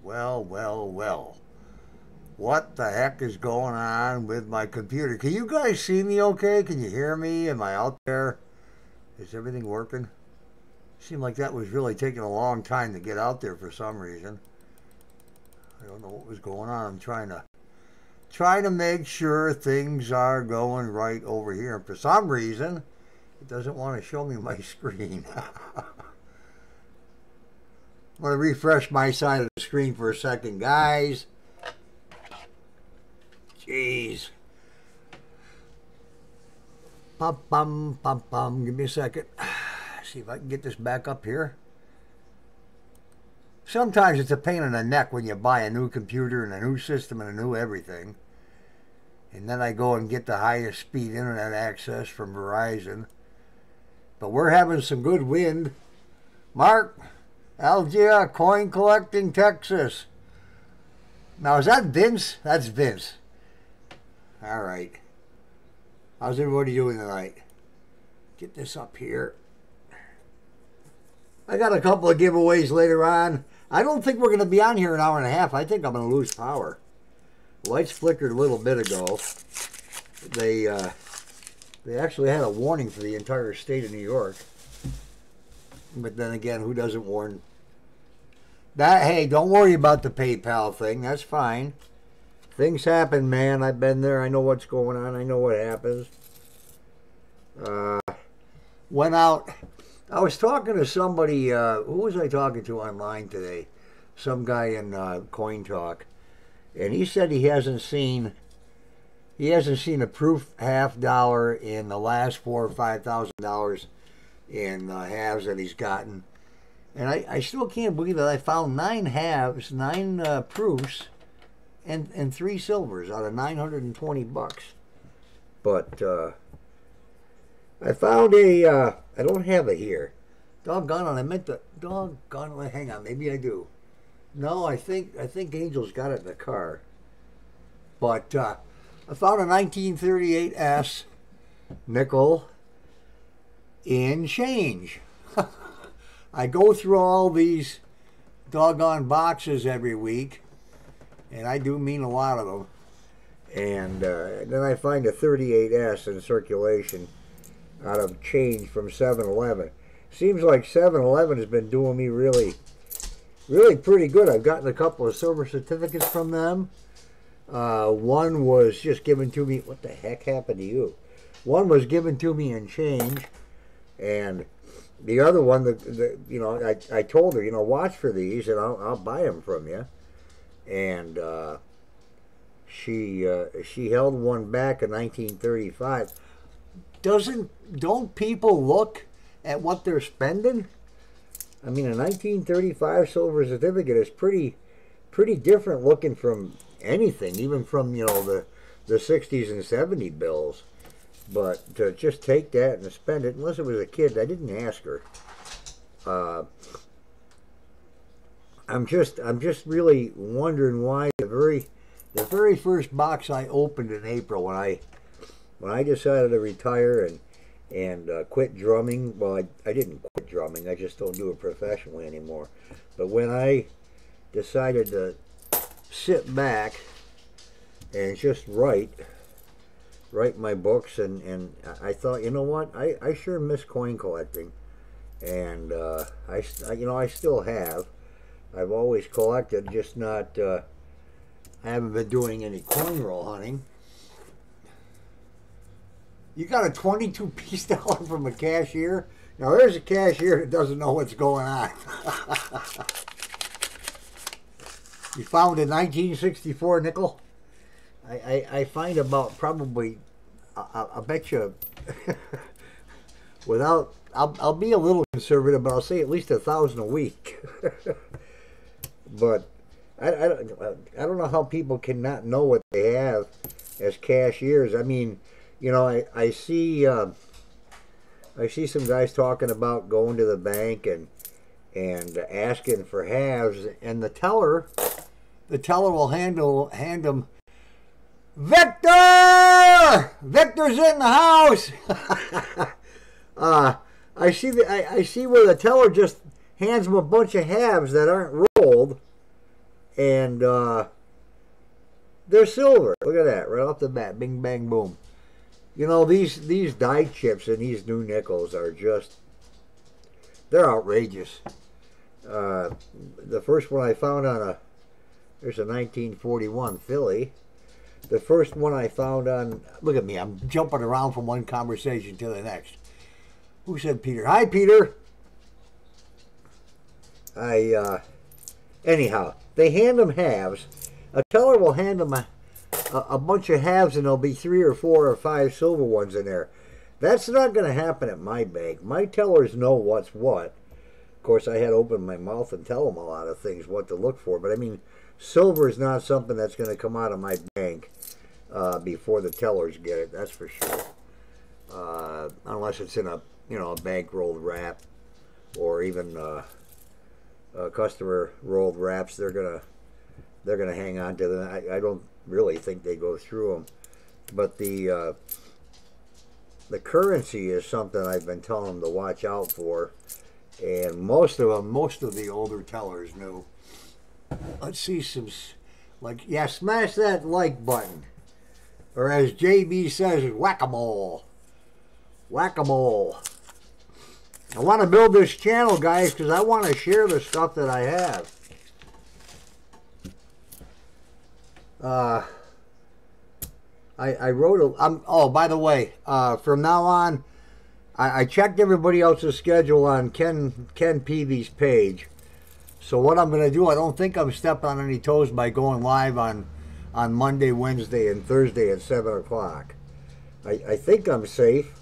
Well, well, well. What the heck is going on with my computer? Can you guys see me okay? Can you hear me? Am I out there? Is everything working? Seemed like that was really taking a long time to get out there for some reason. I don't know what was going on. I'm trying to make sure things are going right over here. And for some reason, it doesn't want to show me my screen. I'm going to refresh my side of the screen for a second, guys. Jeez. Bum, bum, bum, bum. Give me a second. See if I can get this back up here. Sometimes it's a pain in the neck when you buy a new computer and a new system and a new everything. And then I go and get the highest speed internet access from Verizon. But we're having some good wind. Mark, Algia, coin collecting, Texas. Now, is that Vince? That's Vince. All right. How's everybody doing tonight? Get this up here. I got a couple of giveaways later on. I don't think we're going to be on here an hour and a half. I think I'm going to lose power. Lights flickered a little bit ago. They actually had a warning for the entire state of New York. But then again, who doesn't warn? That, hey, don't worry about the PayPal thing. That's fine. Things happen, man. I've been there. I know what's going on. I know what happens. Went out. I was talking to somebody. Who was I talking to online today? Some guy in Coin Talk, and he said he hasn't seen a proof $half in the last $4,000 or $5,000 in halves that he's gotten. And I still can't believe that I found 9 halves, 9 proofs, and 3 silvers out of $920. But I found a. I don't have it here. Doggone it! I meant to. Doggone it! Hang on, maybe I do. No, I think Angel's got it in the car. But I found a 1938 S nickel in change. I go through all these doggone boxes every week, and I do mean a lot of them. And then I find a 38S in circulation out of change from 7-Eleven. Seems like 7-Eleven has been doing me really pretty good. I've gotten a couple of silver certificates from them. One was just given to me. What the heck happened to you? One was given to me in change, and the other one, you know, I told her, you know, watch for these, and I'll buy them from you. And she held one back in 1935. Don't people look at what they're spending? I mean, a 1935 silver certificate is pretty different looking from anything, even from, you know, the 60s and 70 bills. But to just take that and spend it, unless it was a kid, I didn't ask her. I'm just really wondering why the very first box I opened in April when I decided to retire and quit drumming. Well, I didn't quit drumming. I just don't do it professionally anymore. But when I decided to sit back and just write my books, and I thought, you know what, I sure miss coin collecting, and I still have. I've always collected, just not. I haven't been doing any coin roll hunting. You got a 22-piece dollar from a cashier? Now there's a cashier that doesn't know what's going on. You found a 1964 nickel? I find about probably, I bet you, without, I'll be a little conservative, but I'll say at least 1,000 a week. But I don't know how people can not know what they have as cashiers. I mean, you know, I see some guys talking about going to the bank and asking for halves, and the teller will hand them. Victor! Victor's in the house. I see where the teller just hands them a bunch of halves that aren't rolled, and they're silver. Look at that, right off the bat, bing, bang, boom. You know, these die chips and these new nickels are just, they're outrageous. The first one I found on there's a 1941 Philly. The first one I found on, look at me, I'm jumping around from one conversation to the next. Who said Peter? Hi, Peter. Anyhow, they hand them halves. A teller will hand them a bunch of halves, and there'll be 3 or 4 or 5 silver ones in there. That's not going to happen at my bank. My tellers know what's what. Of course, I had to open my mouth and tell them a lot of things, what to look for. But I mean, silver is not something that's going to come out of my bank before the tellers get it. That's for sure. Unless it's in a a bank rolled wrap, or even customer rolled wraps. They're gonna hang on to them. I don't really think they go through them. But the currency is something I've been telling them to watch out for. And most of the older tellers knew. Let's see some, like, yeah, smash that like button. Or as JB says, whack-a-mole. Whack-a-mole. I want to build this channel, guys, because I want to share the stuff that I have. I wrote oh, by the way, from now on, I checked everybody else's schedule on Ken Peavy's page. So what I'm going to do, I don't think I'm stepping on any toes by going live on Monday, Wednesday, and Thursday at 7 o'clock. I think I'm safe.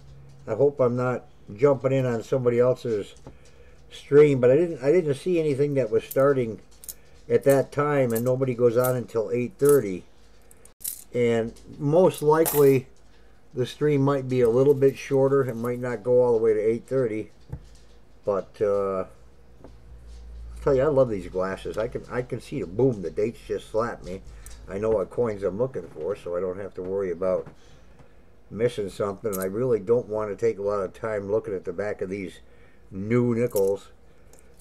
I hope I'm not jumping in on somebody else's stream, but I didn't see anything that was starting at that time, and nobody goes on until 8:30. And most likely the stream might be a little bit shorter. It might not go all the way to 8:30, but I'll tell you, I love these glasses. I can see the boom, the dates just slap me. I know what coins I'm looking for, so I don't have to worry about missing something. And I really don't want to take a lot of time looking at the back of these new nickels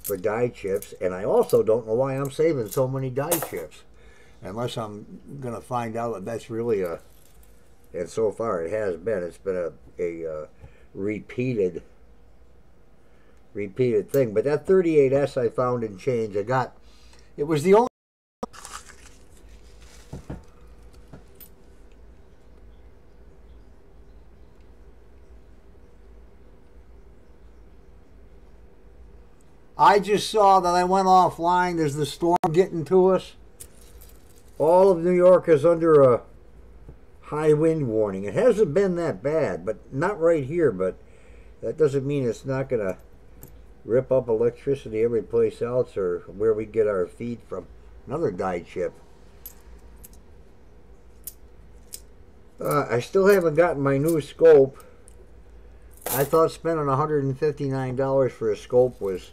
for die chips. And I also don't know why I'm saving so many die chips, unless I'm gonna find out that that's really and so far it has been. It's been a repeated thing. But that 38S I found in change, it was the only. I just saw that I went offline. There's the storm getting to us. All of New York is under a high wind warning. It hasn't been that bad, but not right here. But that doesn't mean it's not going to rip up electricity every place else, or where we get our feed from. Another die chip. I still haven't gotten my new scope. I thought spending $159 for a scope was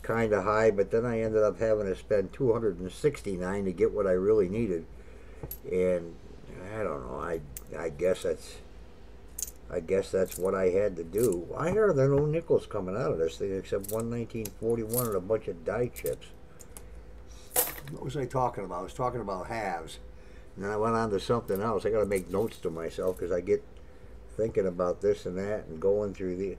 kind of high, but then I ended up having to spend $269 to get what I really needed. And I don't know, I guess that's what I had to do. Why are there no nickels coming out of this thing except one 1941 and a bunch of die chips? What was I talking about? I was talking about halves, and then I went on to something else. I got to make notes to myself because I get thinking about this and that and going through the.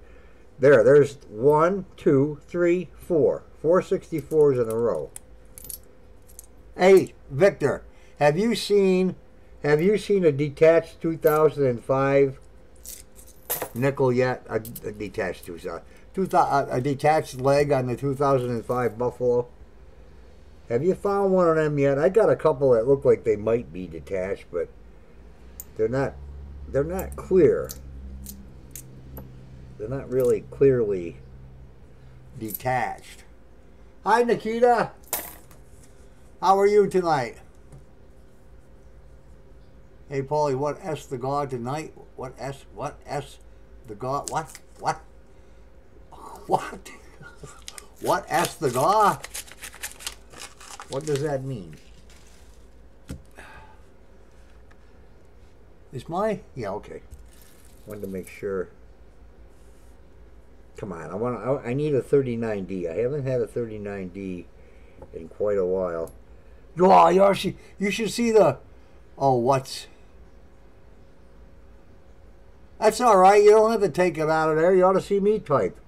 There's 1, 2, 3, 4. 4 64s in a row. Hey, Victor, have you seen a detached 2005 nickel yet? A detached a detached leg on the 2005 Buffalo? Have you found one of them yet? I got a couple that look like they might be detached, but they're not clear. They're not really clearly detached. Hi, Nikita. How are you tonight? Hey, Paulie, what S the God tonight? What S the God? What? What S the God? What does that mean? Is my? Yeah, okay. Wanted to make sure. Come on, I need a 39D. I haven't had a 39D in quite a while. Oh, you should see the... Oh, what's... That's all right. You don't have to take it out of there. You ought to see me type.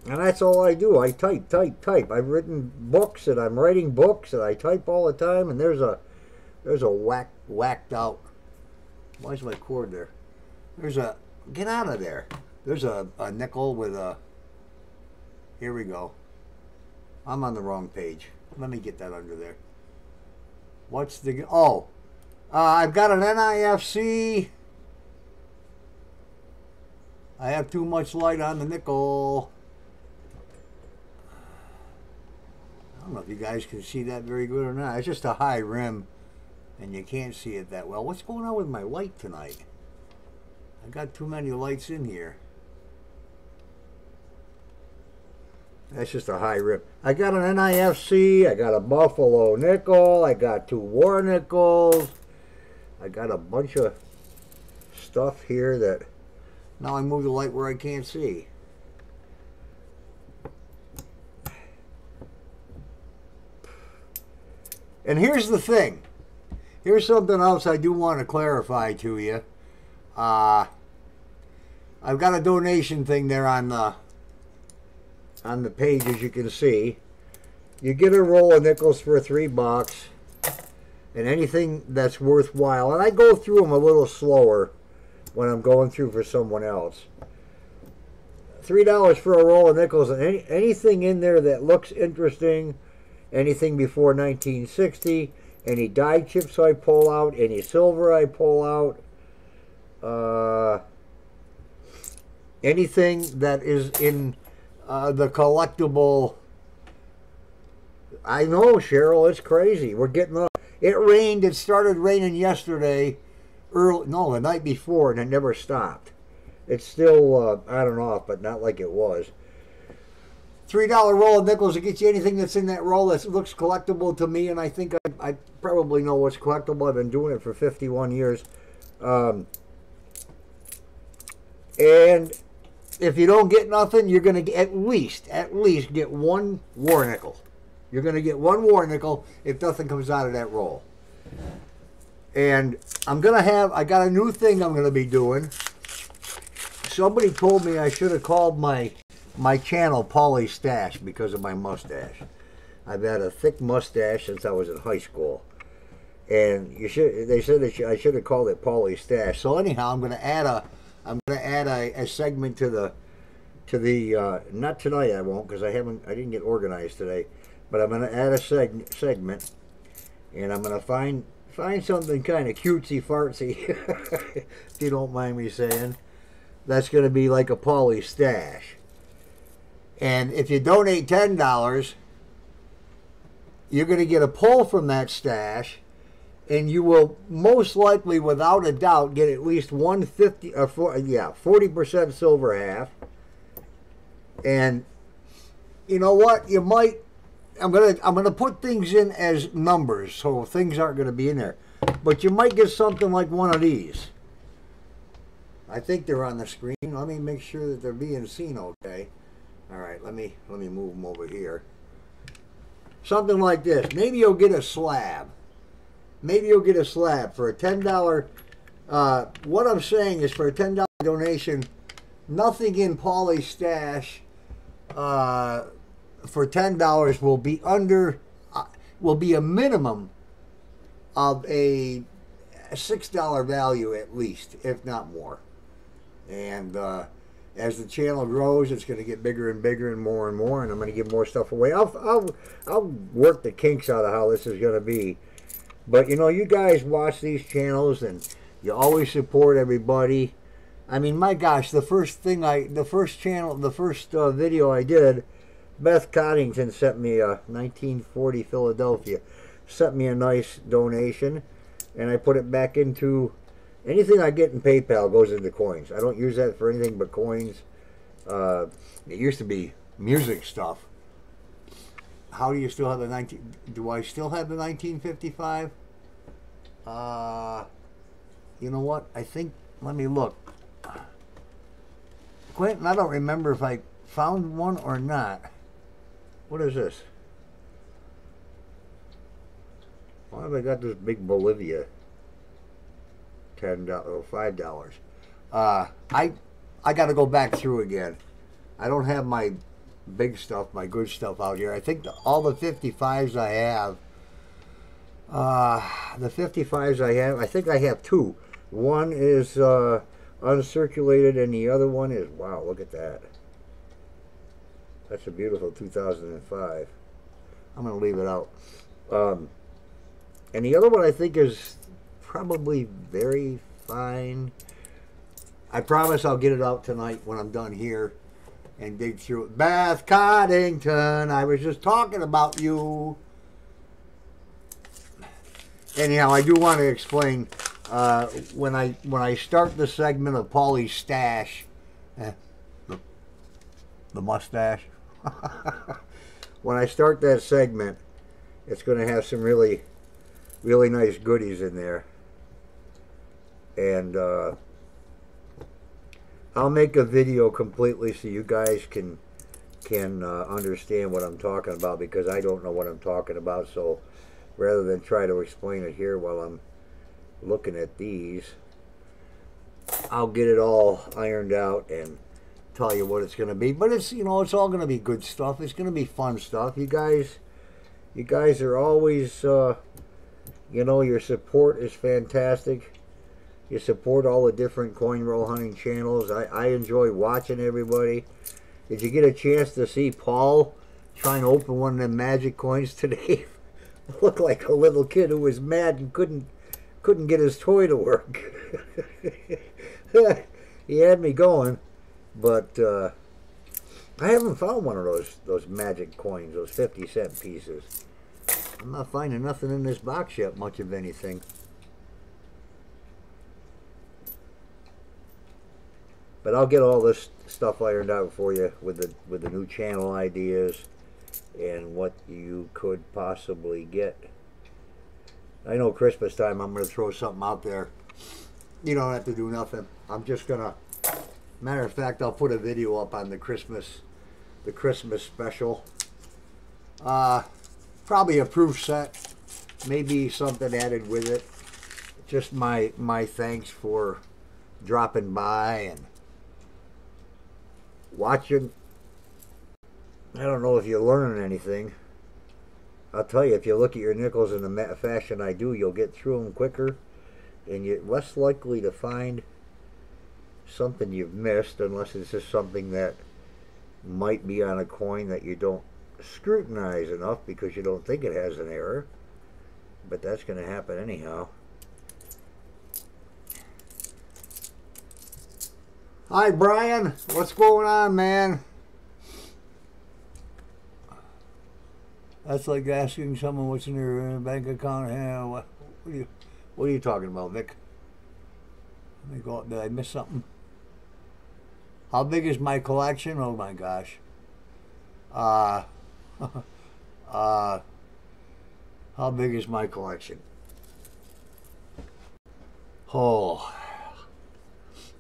And that's all I do. I type, type, type. I've written books, and I'm writing books, and I type all the time. And there's a whacked out. Why's my cord there? Get out of there. There's a nickel with a. Here we go. I'm on the wrong page. Let me get that under there. What's the? Oh, I've got an NIFC. I have too much light on the nickel. I don't know if you guys can see that very good or not. It's just a high rim, and you can't see it that well. What's going on with my light tonight? I got too many lights in here. That's just a high rim. I got an NIFC. I got a Buffalo nickel. I got 2 war nickels. I got a bunch of stuff here that... Now I move the light where I can't see. And here's the thing. Here's something else I do want to clarify to you. I've got a donation thing there on the page, as you can see. You get a roll of nickels for $3, and anything that's worthwhile. And I go through them a little slower when I'm going through for someone else. $3 for a roll of nickels, and anything in there that looks interesting. Anything before 1960, any die chips I pull out, any silver I pull out, anything that is in the collectible. I know, Cheryl, it's crazy. We're getting up. It rained. It started raining yesterday, the night before, and it never stopped. It's still on and off, but not like it was. $3 roll of nickels to get you anything that's in that roll that looks collectible to me, and I think I probably know what's collectible. I've been doing it for 51 years. And if you don't get nothing, you're going to at least get 1 war nickel. You're going to get 1 war nickel if nothing comes out of that roll. And I got a new thing I'm going to be doing. Somebody told me I should have called my channel Paulie Stache because of my mustache. I've had a thick mustache since I was in high school, and they said that I should have called it Paulie Stache. So anyhow, I'm going to add a segment to the not tonight. I won't, because I didn't get organized today, but I'm going to add a segment, and I'm going to find something kind of cutesy fartsy, if you don't mind me saying. That's going to be like a Paulie Stache. And if you donate $10, you're going to get a pull from that stash, and you will most likely, without a doubt, get at least 40% silver half. And you know what? You might. I'm gonna put things in as numbers, so things aren't going to be in there. But you might get something like one of these. I think they're on the screen. Let me make sure that they're being seen okay. All right, let me move them over here. Something like this. Maybe you'll get a slab. Maybe you'll get a slab for a $10. What I'm saying is, for a $10 donation, nothing in Paulie Stache for $10 will be a minimum of a $6 value at least, if not more. And as the channel grows, it's going to get bigger and bigger and more, and I'm going to give more stuff away. I'll work the kinks out of how this is going to be. But you know, you guys watch these channels and you always support everybody. I mean, my gosh, the first video I did, Beth Coddington sent me a 1940 Philadelphia, sent me a nice donation, and I put it back into. Anything I get in PayPal goes into coins. I don't use that for anything but coins. It used to be music stuff. How do you still have the do I still have the 1955? You know what? I think, let me look. Quentin, I don't remember if I found one or not. What is this? Why have I got this big Bolivia? $10 or $5. I got to go back through again. I don't have my big stuff, my good stuff out here. I think all the 55s I have, I think I have two. One is uncirculated, and the other one is, wow, look at that. That's a beautiful 2005. I'm going to leave it out. And the other one I think is probably very fine. I promise I'll get it out tonight when I'm done here and dig through it. Beth Coddington, I was just talking about you. Anyhow, I do want to explain when I start the segment of Paulie's stash, the mustache. When I start that segment, it's going to have some really nice goodies in there, and I'll make a video completely so you guys can understand what I'm talking about, because I don't know what I'm talking about. So rather than try to explain it here while I'm looking at these, I'll get it all ironed out and tell you what it's going to be. But it's, you know, it's all going to be good stuff. It's going to be fun stuff. You guys are always, you know, your support is fantastic. You support all the different coin roll hunting channels. I enjoy watching everybody. Did you get a chance to see Paul trying to open one of them magic coins today? Looked like a little kid who was mad and couldn't get his toy to work. He had me going, but I haven't found one of those magic coins, those 50-cent pieces. I'm not finding nothing in this box yet, much of anything. But I'll get all this stuff ironed out for you with the new channel ideas and what you could possibly get. I know Christmas time I'm going to throw something out there. You don't have to do nothing. I'm just going to, matter of fact, I'll put a video up on the Christmas special. Probably a proof set, maybe something added with it. Just my thanks for dropping by and watching. I don't know if you're learning anything. I'll tell you, if you look at your nickels in the fashion I do, you'll get through them quicker, and you're less likely to find something you've missed, unless it's just something that might be on a coin that you don't scrutinize enough because you don't think it has an error. But that's going to happen anyhow. Hi, Brian. What's going on, man? That's like asking someone what's in their bank account. Yeah, what are you talking about, Vic? Let me go up. Did I miss something? How big is my collection? Oh my gosh. How big is my collection? Oh,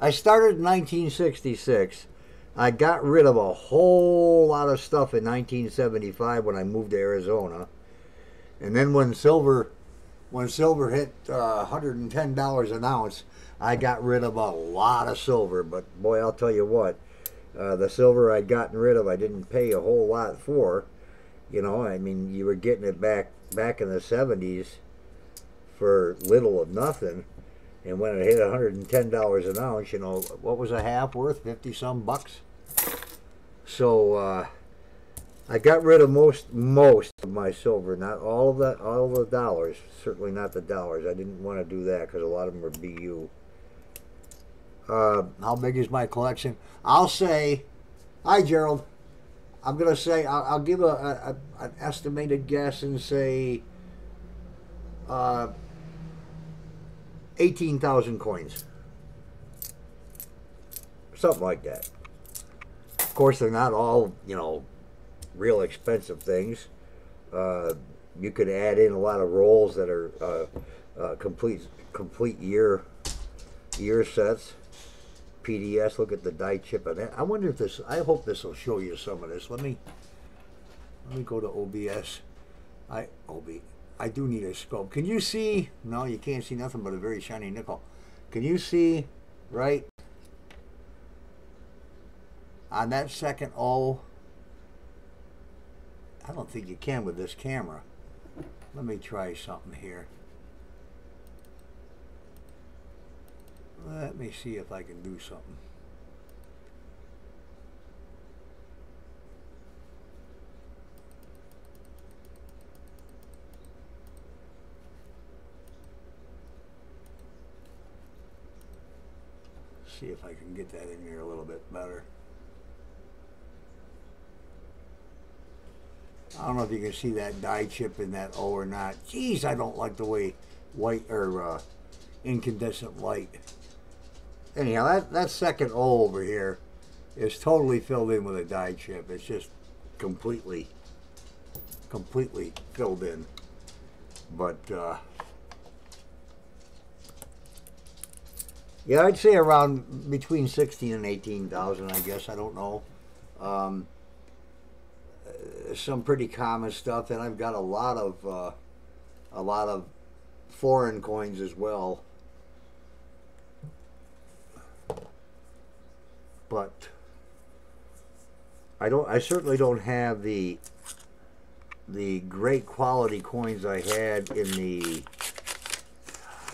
I started in 1966. I got rid of a whole lot of stuff in 1975 when I moved to Arizona, and then when silver hit $110 an ounce, I got rid of a lot of silver. But boy, I'll tell you what, the silver I'd gotten rid of, I didn't pay a whole lot for. You know, I mean, you were getting it back in the 70s for little of nothing. And when it hit $110 an ounce, you know, what was a half worth? 50-some bucks. So I got rid of most of my silver, not all the dollars. Certainly not the dollars. I didn't want to do that because a lot of them were BU. How big is my collection? I'll say, hi Gerald. I'm gonna say I'll give an estimated guess and say 18,000 coins, something like that. Of course, they're not all, you know, real expensive things. You could add in a lot of rolls that are complete year sets. PDS. Look at the die chip on that. I wonder if this. I hope this will show you some of this. Let me go to OBS. I do need a scope. Can you see? No, you can't see nothing but a very shiny nickel. Can you see right on that second O? I don't think you can with this camera. Let me try something here. Let me see if I can do something. See if I can get that in here a little bit better. I don't know if you can see that dye chip in that O or not. Jeez, I don't like the way white or incandescent light. Anyhow, that second O over here is totally filled in with a dye chip. It's just completely filled in. But yeah, I'd say around between 16 and 18,000, I guess. I don't know. Some pretty common stuff, and I've got a lot of foreign coins as well. But I certainly don't have the great quality coins I had in the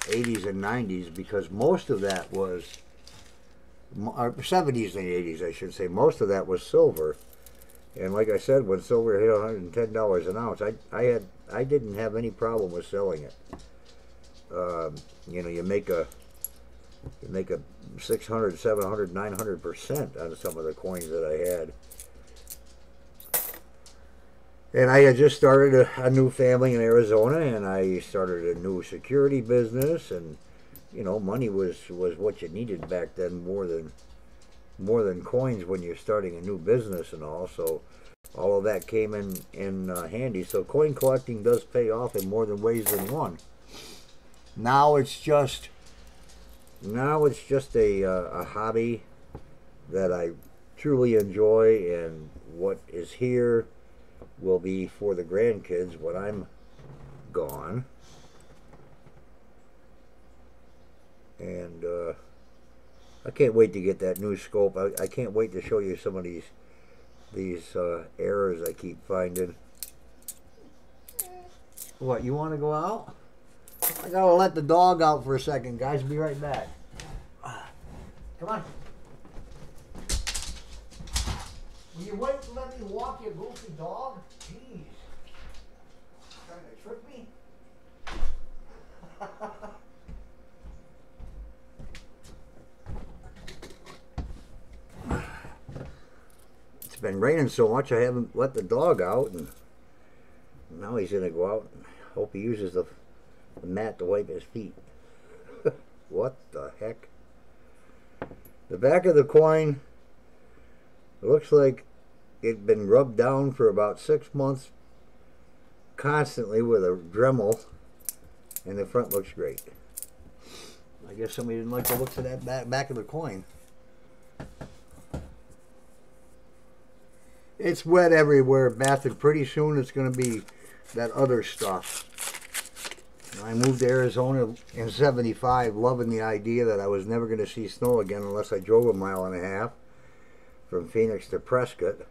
80s and 90s, because most of that was 70s and 80s, I should say. Most of that was silver. And like I said, when silver hit $110 an ounce, I didn't have any problem with selling it. You know, you make a 600, 700, 900% on some of the coins that I had. And I had just started a new family in Arizona, and I started a new security business, and you know, money was what you needed back then, more than coins when you're starting a new business and all. So all of that came in handy. So coin collecting does pay off in more than ways than one. Now it's just a hobby that I truly enjoy, and what is here will be for the grandkids when I'm gone. And I can't wait to get that new scope. I can't wait to show you some of these errors I keep finding. What, you want to go out? I gotta let the dog out for a second, guys. Be right back. Come on. Will you wait to let me walk your goofy dog? Jeez. Trying to trick me? It's been raining so much I haven't let the dog out, and now he's gonna go out and hope he uses the mat to wipe his feet. What the heck? The back of the coin, it looks like it'd been rubbed down for about 6 months constantly with a Dremel, and the front looks great. I guess somebody didn't like the looks of that back of the coin. It's wet everywhere, Beth, and pretty soon it's going to be that other stuff. I moved to Arizona in '75, loving the idea that I was never going to see snow again unless I drove 1.5 miles from Phoenix to Prescott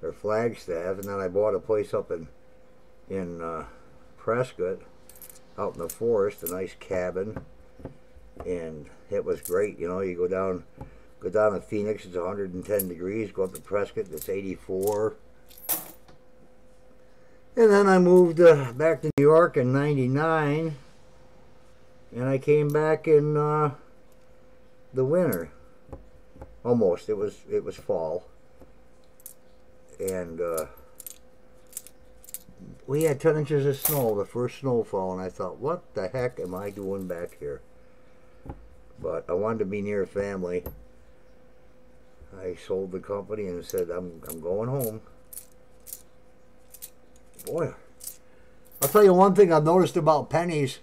or Flagstaff, and then I bought a place up in Prescott, out in the forest, a nice cabin, and it was great. You know, you go down to Phoenix, it's 110 degrees. Go up to Prescott, it's 84. And then I moved back to New York in '99, and I came back in the winter. Almost. It was fall, and we had 10 inches of snow, the first snowfall, and I thought, what the heck am I doing back here? But I wanted to be near family. I sold the company and said, I'm going home. Boy, I'll tell you one thing I've noticed about pennies.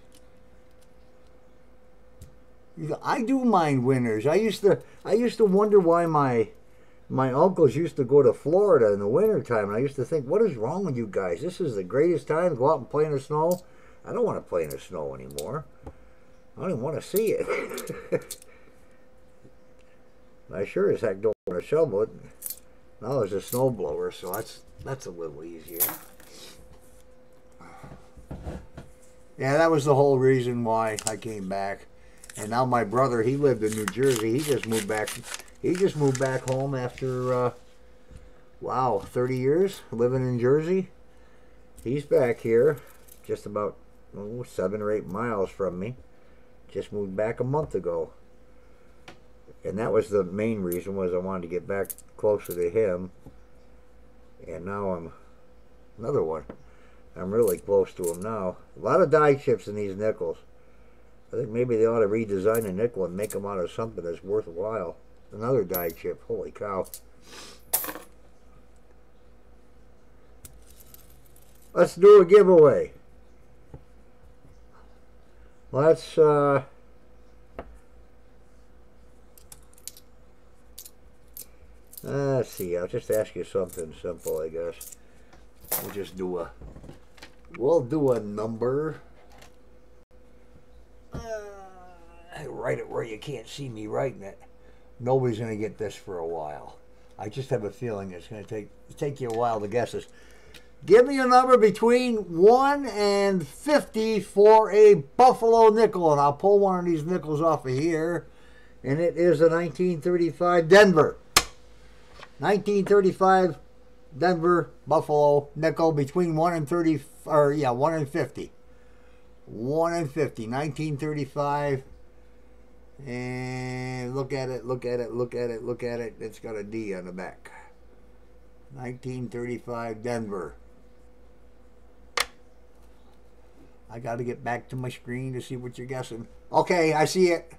I do mind winters. I used to wonder why my my uncles used to go to Florida in the wintertime, and I used to think, what is wrong with you guys? This is the greatest time to go out and play in the snow. I don't want to play in the snow anymore. I don't even want to see it. I sure as heck don't want to shovel it. Now there's a snow blower, so that's a little easier. Yeah, that was the whole reason why I came back. And now my brother, he lived in New Jersey. He just moved back. He just moved back home after, wow, 30 years living in Jersey. He's back here, just about 7 or 8 miles from me. Just moved back a month ago. And that was the main reason, was I wanted to get back closer to him. And now I'm another one. I'm really close to him now. A lot of die chips in these nickels. I think maybe they ought to redesign a nickel and make them out of something that's worthwhile. Another die chip. Holy cow. Let's do a giveaway. Let's see. I'll just ask you something simple, I guess. We'll do a number. I write it where you can't see me writing it. Nobody's going to get this for a while. I just have a feeling it's going to take you a while to guess this. Give me a number between 1 and 50 for a Buffalo nickel, and I'll pull one of these nickels off of here, and it is a 1935 Denver. 1935 Denver Buffalo nickel between 1 and 30, or yeah, 1 and 50. 1 and 50, 1935. And look at it, look at it, look at it, look at it. It's got a D on the back. 1935 Denver. I got to get back to my screen to see what you're guessing. Okay, I see it.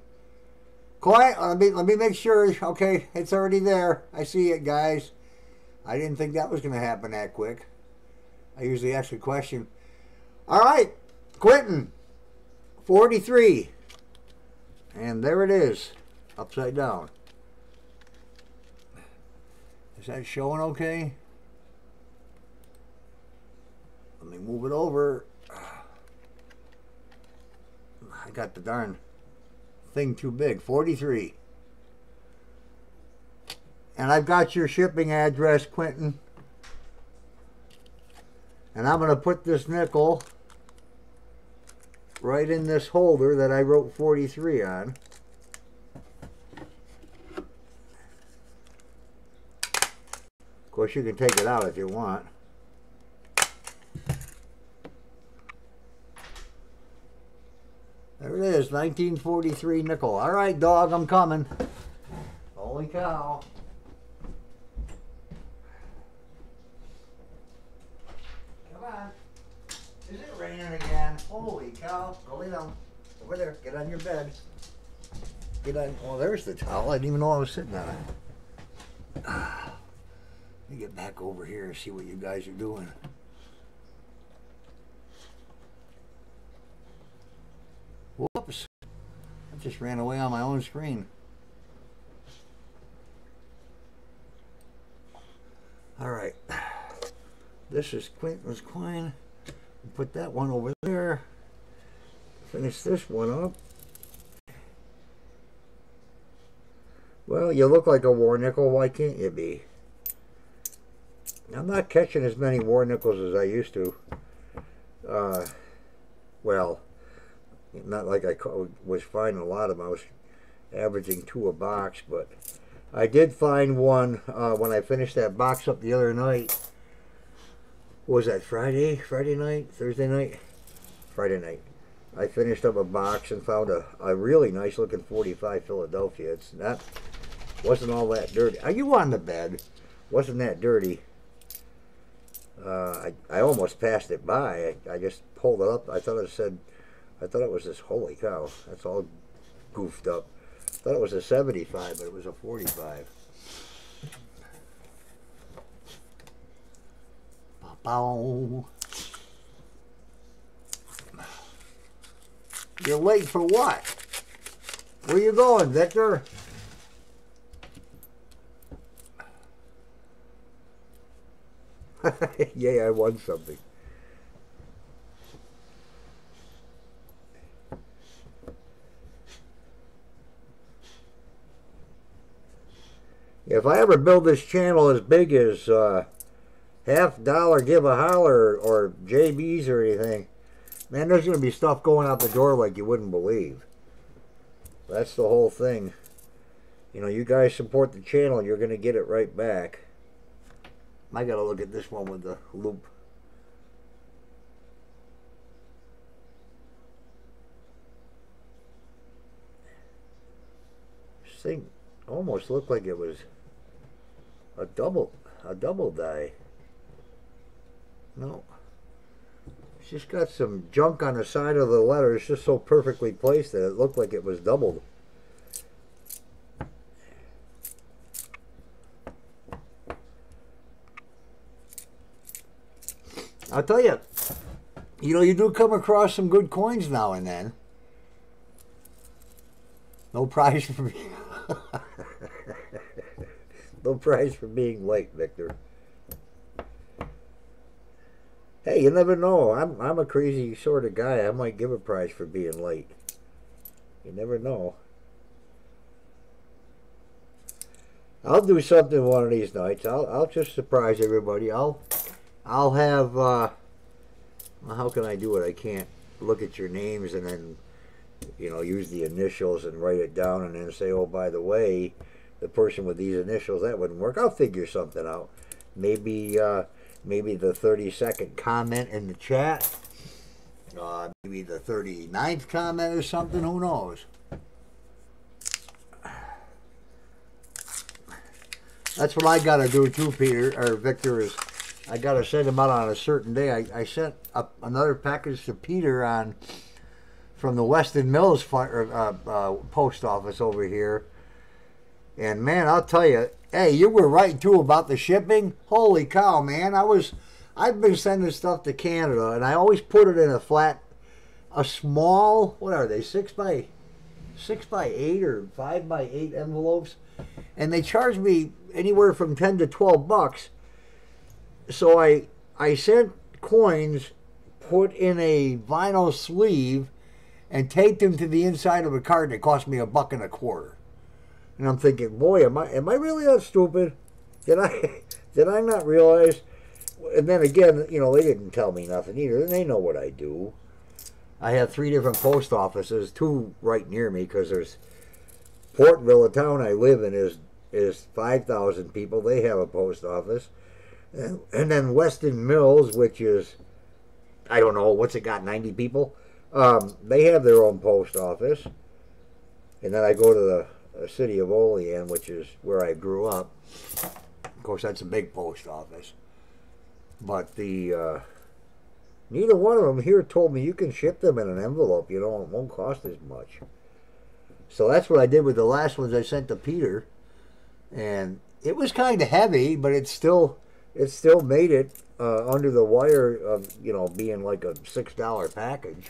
Quiet. Let me make sure. Okay, it's already there. I see it, guys. I didn't think that was going to happen that quick. I usually ask a question. All right, Quentin, 43. And there it is, upside down. Is that showing okay? Let me move it over. I got the darn thing too big. 43. And I've got your shipping address, Quentin. And I'm going to put this nickel right in this holder that I wrote 43 on. Of course, you can take it out if you want. There it is, 1943 nickel. All right, dog, I'm coming. Holy cow. Come on. Is it raining again? Holy cow. Go lay down. Over there. Get on your bed. Get on. Oh, there's the towel. I didn't even know I was sitting on it. Let me get back over here and see what you guys are doing. Whoops. I just ran away on my own screen. Alright. This is Quentin's coin. Put that one over there. Finish this one up. Well, you look like a war nickel. Why can't you be? I'm not catching as many war nickels as I used to. Well, not like I was finding a lot of them. I was averaging 2 a box, but I did find one when I finished that box up the other night. What was that, Friday night? Thursday night? Friday night. I finished up a box and found a really nice looking 45 Philadelphia. It's not, wasn't all that dirty. Are you on the bed? Wasn't that dirty. I almost passed it by. I just pulled it up. I thought it was this, holy cow, that's all goofed up. I thought it was a 75, but it was a 45. Bow. You're late for what? Where you going, Victor? Yay, I won something. If I ever build this channel as big as HalfDolla, Give a Holler, or JB's or anything, man, there's going to be stuff going out the door like you wouldn't believe. That's the whole thing. You know, you guys support the channel, you're going to get it right back. I got to look at this one with the loop. This thing almost looked like it was a double die. No. It's just got some junk on the side of the letter. It's just so perfectly placed that it looked like it was doubled. I'll tell you, you know, you do come across some good coins now and then. No prize for me. No prize for being late, Victor. Hey, you never know. I'm a crazy sort of guy. I might give a prize for being late. You never know. I'll do something one of these nights. I'll just surprise everybody. I'll have well, how can I do it? I can't look at your names and then, you know, use the initials and write it down and then say, oh, by the way, the person with these initials, that wouldn't work. I'll figure something out. Maybe maybe the 32nd comment in the chat. Maybe the 39th comment or something. Who knows? That's what I got to do too, Peter, or Victor, is I got to send them out on a certain day. I sent another package to Peter from the Weston Mills post office over here. And man, I'll tell you, hey, you were right too about the shipping. Holy cow, man! I've been sending stuff to Canada, and I always put it in a small, what are they, 6x8 or 5x8 envelopes, and they charge me anywhere from $10 to $12. So I sent coins put in a vinyl sleeve and taped them to the inside of a card, and it cost me $1.25. And I'm thinking, boy, am I really that stupid? Did I not realize? And then again, you know, they didn't tell me nothing either. And they know what I do. I have 3 different post offices, 2 right near me, because there's Portville, a town I live in, is 5,000 people. They have a post office. And then Weston Mills, which is, I don't know, what's it got, 90 people? They have their own post office. And then I go to the city of Olean, which is where I grew up. Of course, that's a big post office. But the neither one of them here told me you can ship them in an envelope. You know, it won't cost as much. So that's what I did with the last ones I sent to Peter, and it was kind of heavy, but it still made it under the wire of, you know, being like a $6 package.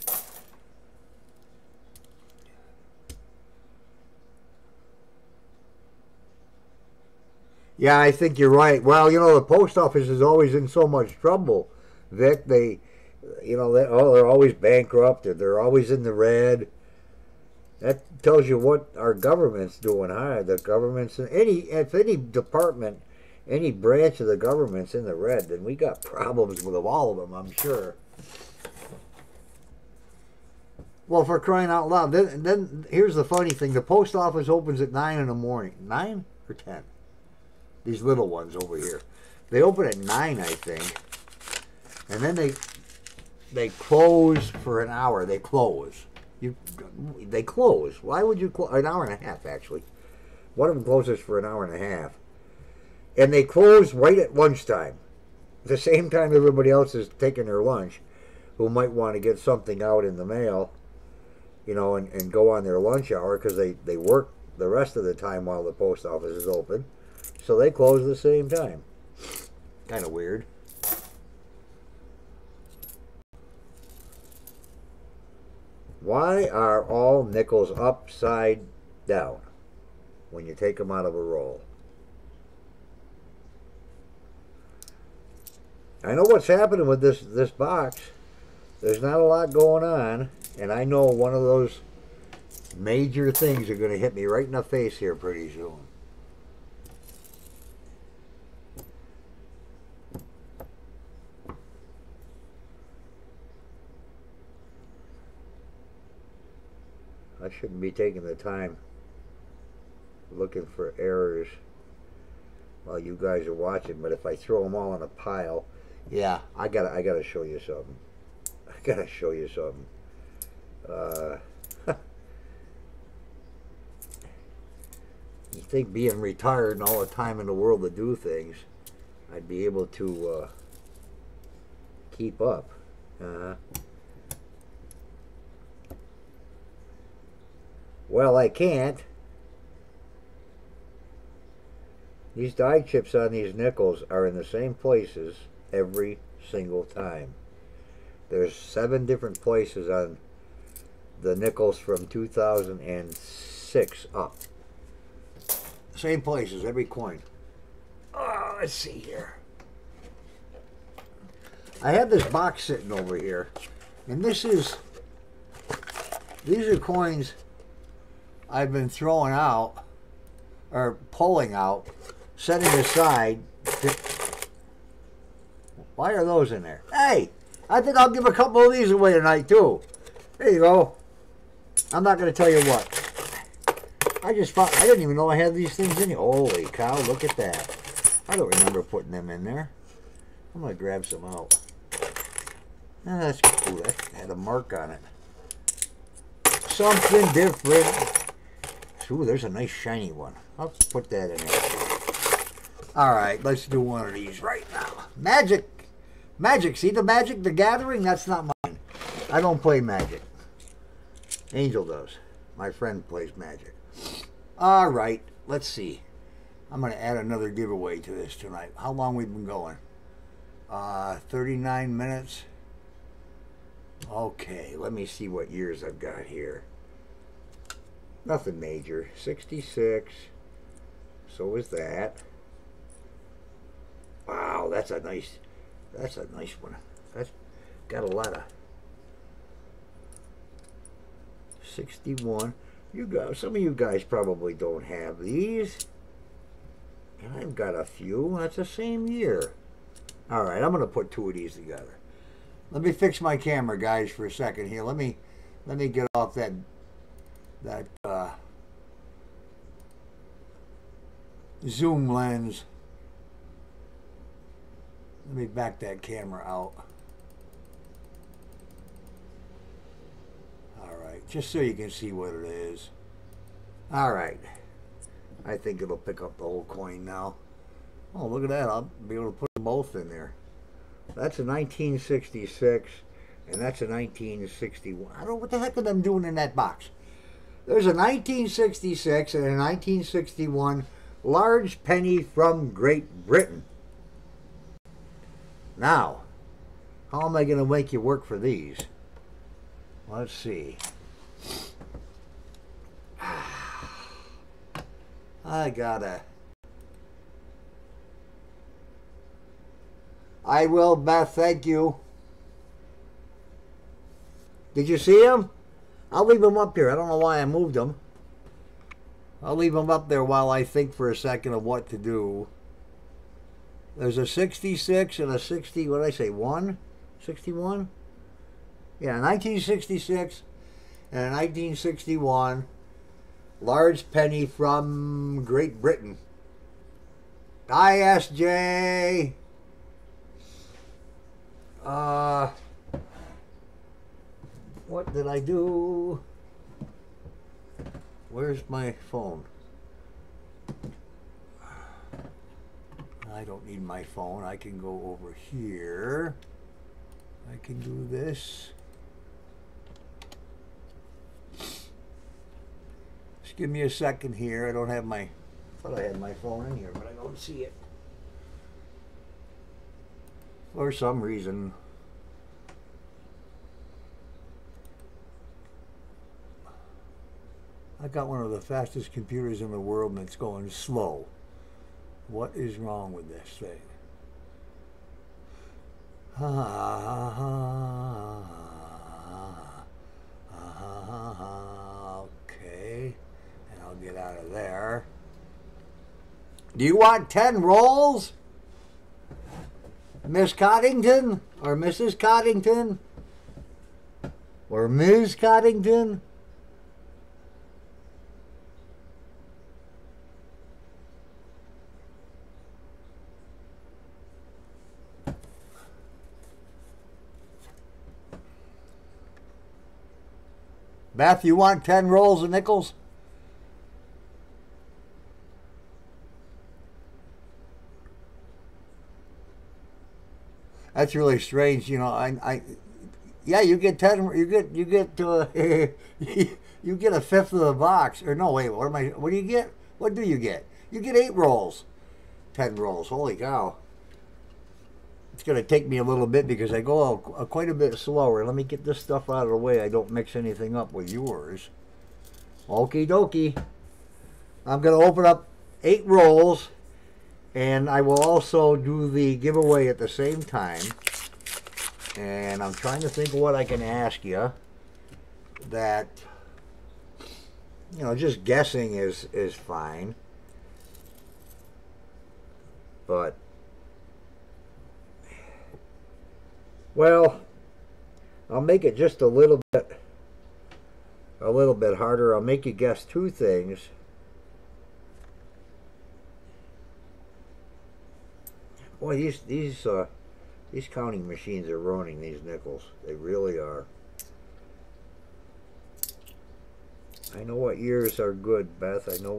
Yeah, I think you're right. Well, you know, the post office is always in so much trouble, Vic. They, you know, they're always bankrupt. They're always in the red. That tells you what our government's doing, huh? The government's if any department, any branch of the government's in the red, then we got problems with all of them, I'm sure. Well, for crying out loud, then here's the funny thing: the post office opens at 9 in the morning. 9 or 10? These little ones over here. They open at 9, I think. And then they close for an hour. They close. They close. Why would you close? An hour and a half, actually. One of them closes for an hour and a half. And they close right at lunchtime. At the same time everybody else is taking their lunch, who might want to get something out in the mail, you know, and go on their lunch hour, because they work the rest of the time while the post office is open. So they close at the same time. Kind of weird. Why are all nickels upside down when you take them out of a roll? I know what's happening with this box. There's not a lot going on, and I know one of those major things are going to hit me right in the face here pretty soon. I shouldn't be taking the time looking for errors while you guys are watching, but if I throw them all in a pile, yeah, I gotta show you something. I gotta show you something. You think being retired and all the time in the world to do things, I'd be able to keep up. Well, I can't. These die chips on these nickels are in the same places every single time. There's 7 different places on the nickels from 2006 up. Same places, every coin. Oh, let's see here. I have this box sitting over here, and these are coins I've been throwing out, or pulling out, setting aside. Why are those in there? Hey, I think I'll give a couple of these away tonight too. There you go. I'm not going to tell you what. I didn't even know I had these things in here. Holy cow, look at that. I don't remember putting them in there. I'm going to grab some out. Ah, that's cool. That had a mark on it. Something different. Ooh, there's a nice shiny one. I'll put that in there. Alright, let's do one of these right now. Magic. Magic. See the Magic? The Gathering? That's not mine. I don't play Magic. Angel does. My friend plays Magic. Alright, let's see. I'm going to add another giveaway to this tonight. How long we've been going? 39 minutes. Okay, let me see what years I've got here. Nothing major. 66. So is that. Wow, that's a nice one. That's got a lot of 61. You guys, some of you guys probably don't have these. And I've got a few. That's the same year. Alright, I'm gonna put 2 of these together. Let me fix my camera, guys, for a second here. Let me get off that zoom lens. Let me back that camera out. Alright, just so you can see what it is. Alright. I think it'll pick up the whole coin now. Oh, look at that. I'll be able to put them both in there. That's a 1966, and that's a 1961. I don't know what the heck are them doing in that box. There's a 1966 and a 1961 large penny from Great Britain. Now, how am I going to make you work for these? Let's see. I will, Beth, thank you. Did you see them? I'll leave them up here. I don't know why I moved them. I'll leave them up there while I think for a second of what to do. There's a 66 and a 60, what did I say, 61? Yeah, 1966 and a 1961 large penny from Great Britain. ISJ. What did I do? Where's my phone? I don't need my phone. I can go over here. I can do this. Just give me a second here. I don't have my... I thought I had my phone in here, but I don't see it. For some reason. I got one of the fastest computers in the world and it's going slow. What is wrong with this thing? Okay, and I'll get out of there. Do you want 10 rolls, Miss Coddington, or Mrs. Coddington, or Ms. Coddington? Beth, you want 10 rolls of nickels? That's really strange, you know. Yeah, you get 10. You get you get a fifth of the box. Or no, wait, what do you get? What do you get? You get 8 rolls, 10 rolls. Holy cow! It's gonna take me a little bit because I go quite a bit slower. Let me get this stuff out of the way. I don't mix anything up with yours. Okie dokie. I'm gonna open up 8 rolls. And I will also do the giveaway at the same time. And I'm trying to think of what I can ask you that, you know, just guessing is fine. But, well, I'll make it just a little bit harder. I'll make you guess 2 things. Boy, these counting machines are ruining these nickels. They really are. I know what years are good, Beth. I know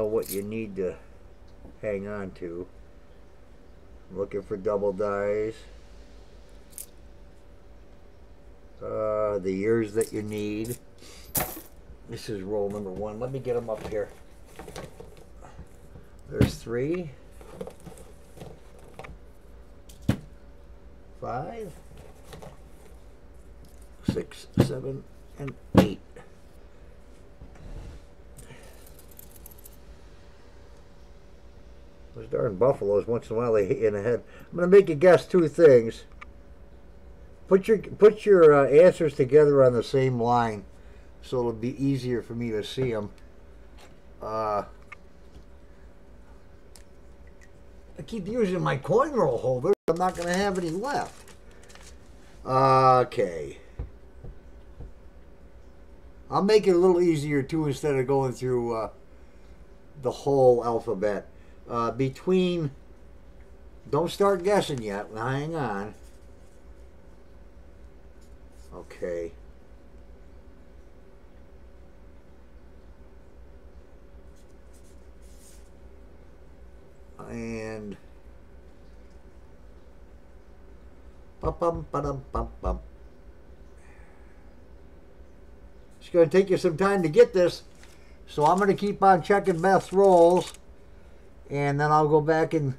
what you need to hang on to. I'm looking for double dies. The years that you need. This is roll number 1. Let me get them up here. There's 3. 5, 6, 7, and 8. Those darn buffaloes, once in a while they hit you in the head. I'm going to make you guess 2 things. Put your answers together on the same line, so it'll be easier for me to see them. I keep using my coin roll holder. I'm not going to have any left. Okay. I'll make it a little easier too instead of going through the whole alphabet. Don't start guessing yet. Now, hang on. Okay. And bum. It's going to take you some time to get this, so I'm going to keep on checking Beth's rolls, and then I'll go back and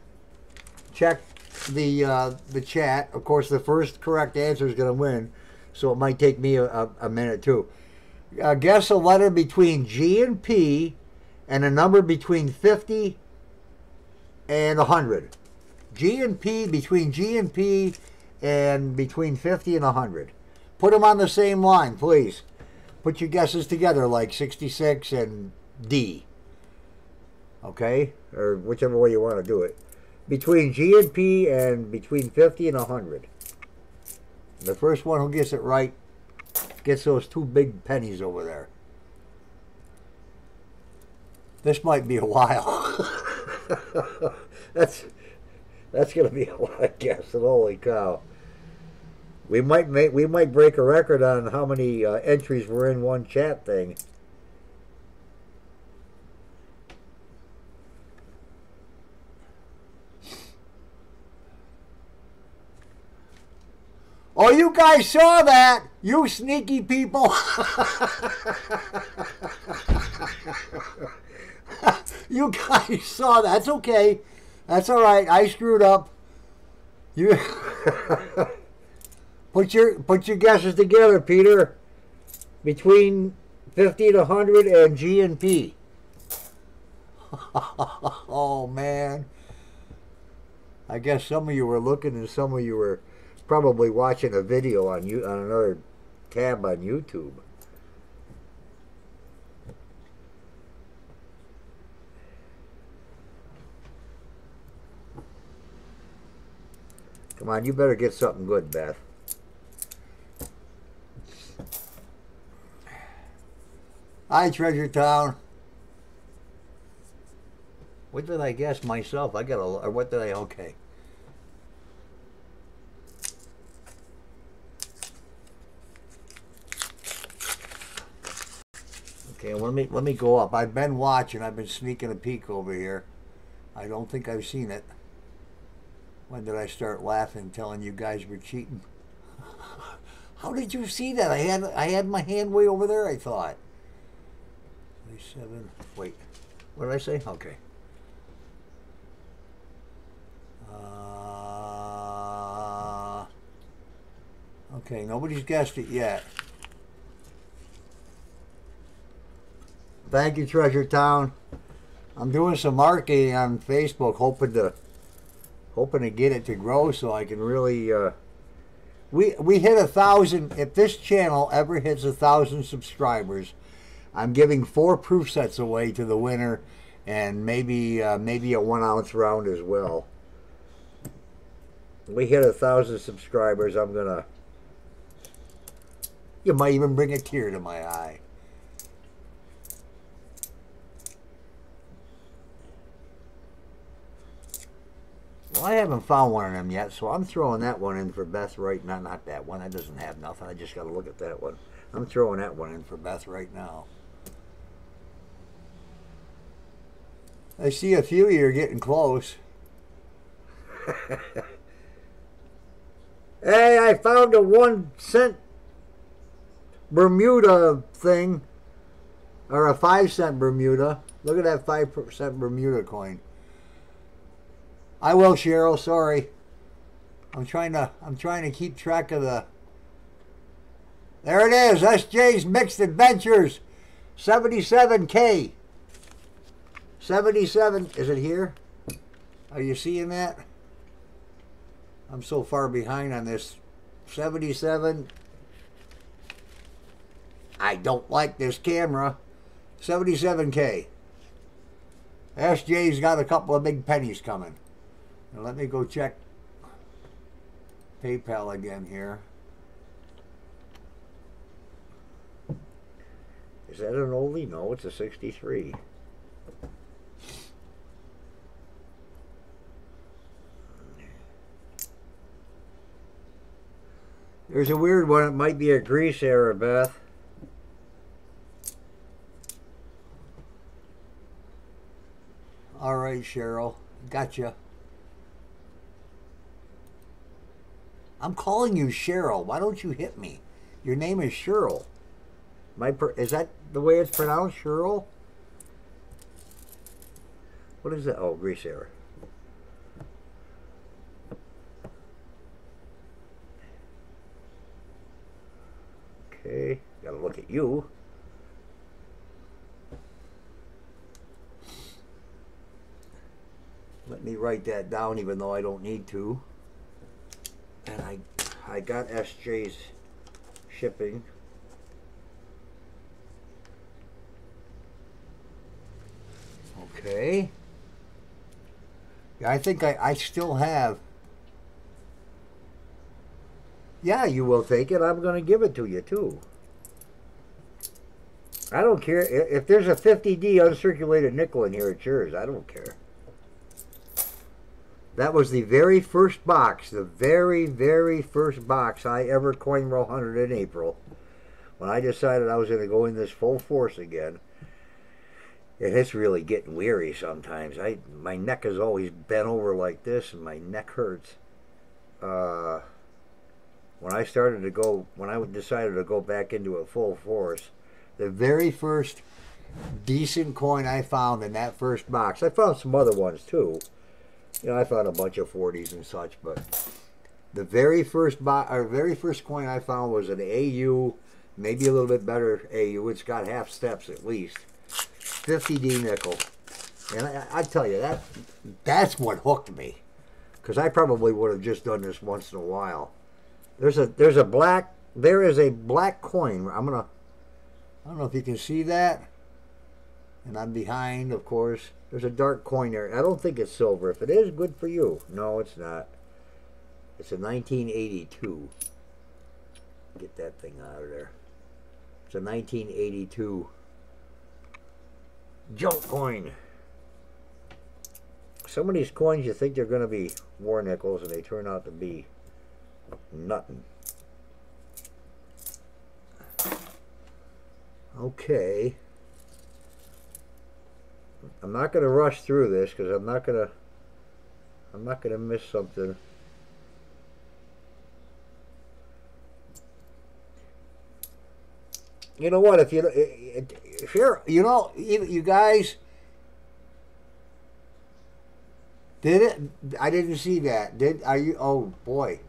check the chat. Of course, the first correct answer is going to win, so it might take me a minute too. Guess a letter between G and P, and a number between 50 and 100. G and P, between G and P, and between 50 and 100. Put them on the same line, please. Put your guesses together like 66 and D. Okay? Or whichever way you want to do it. Between G and P and between 50 and 100. The first one who gets it right gets those 2 big pennies over there. This might be a while. That's going to be a lot of guessing. Holy cow. We might break a record on how many entries were in one chat thing. Oh, you guys saw that, you sneaky people. You guys saw that. That's okay. That's all right. I screwed up. You put your guesses together, Peter. Between 50 and 100 and G and P. Oh man. I guess some of you were looking and some of you were probably watching a video on another tab on YouTube. Come on, you better get something good, Beth. Hi, Treasure Town. What did I guess myself? I got a, or what did I, okay. Okay, let me go up. I've been watching. I've been sneaking a peek over here. I don't think I've seen it. When did I start laughing, telling you guys we're cheating? How did you see that? I had my hand way over there, I thought. 27. Wait. What did I say? Okay. Okay, nobody's guessed it yet. Thank you, Treasure Town. I'm doing some marketing on Facebook, hoping to get it to grow so I can really. We hit 1,000. If this channel ever hits 1,000 subscribers, I'm giving 4 proof sets away to the winner, and maybe a 1-ounce round as well. We hit 1,000 subscribers. I'm gonna. You might even bring a tear to my eye. Well, I haven't found one of them yet, so I'm throwing that one in for Beth right now. Not that one. That doesn't have nothing. I just got to look at that one. I'm throwing that one in for Beth right now. I see a few of you are getting close. Hey, I found a 1-cent Bermuda thing. Or a 5-cent Bermuda. Look at that 5% Bermuda coin. I will, Cheryl. Sorry, I'm trying to keep track of the. There it is. SJ's Mixed Adventures, 77K. 77. Is it here? Are you seeing that? I'm so far behind on this. 77. I don't like this camera. 77K. SJ's got a couple of big pennies coming. Now let me go check PayPal again here. Is that an oldie? No, it's a 63. There's a weird one. It might be a grease error, Beth. All right, Cheryl. Gotcha. I'm calling you Cheryl. Why don't you hit me? Your name is Cheryl. Is that the way it's pronounced, Cheryl? What is that? Oh, grease error. Okay, gotta look at you. Let me write that down, even though I don't need to. And I got SJ's shipping. Okay. Yeah, I think I still have. Yeah, you will take it. I'm going to give it to you, too. I don't care. If there's a 50D uncirculated nickel in here, it's yours. I don't care. That was the very first box, the very, very first box I ever coin roll hunted in April. When I decided I was going to go in this full force again. And it's really getting weary sometimes. My neck is always bent over like this, and my neck hurts. When I decided to go back into a full force, the very first decent coin I found in that first box, I found some other ones too. You know, I found a bunch of 40s and such, but the very first coin I found was an AU, maybe a little bit better AU. It's got half steps at least. 50D nickel. And I tell you, that's what hooked me. because I probably would have just done this once in a while. There is a black coin. I don't know if you can see that. And I'm behind, of course. There's a dark coin there. I don't think it's silver. If it is, good for you. No, it's not. It's a 1982. Get that thing out of there. It's a 1982 junk coin. Some of these coins you think they're going to be war nickels, and they turn out to be nothing. Okay. I'm not going to rush through this because I'm not going to miss something. You know what? If you're, you know, you guys, did it? I didn't see that. Are you? Oh boy,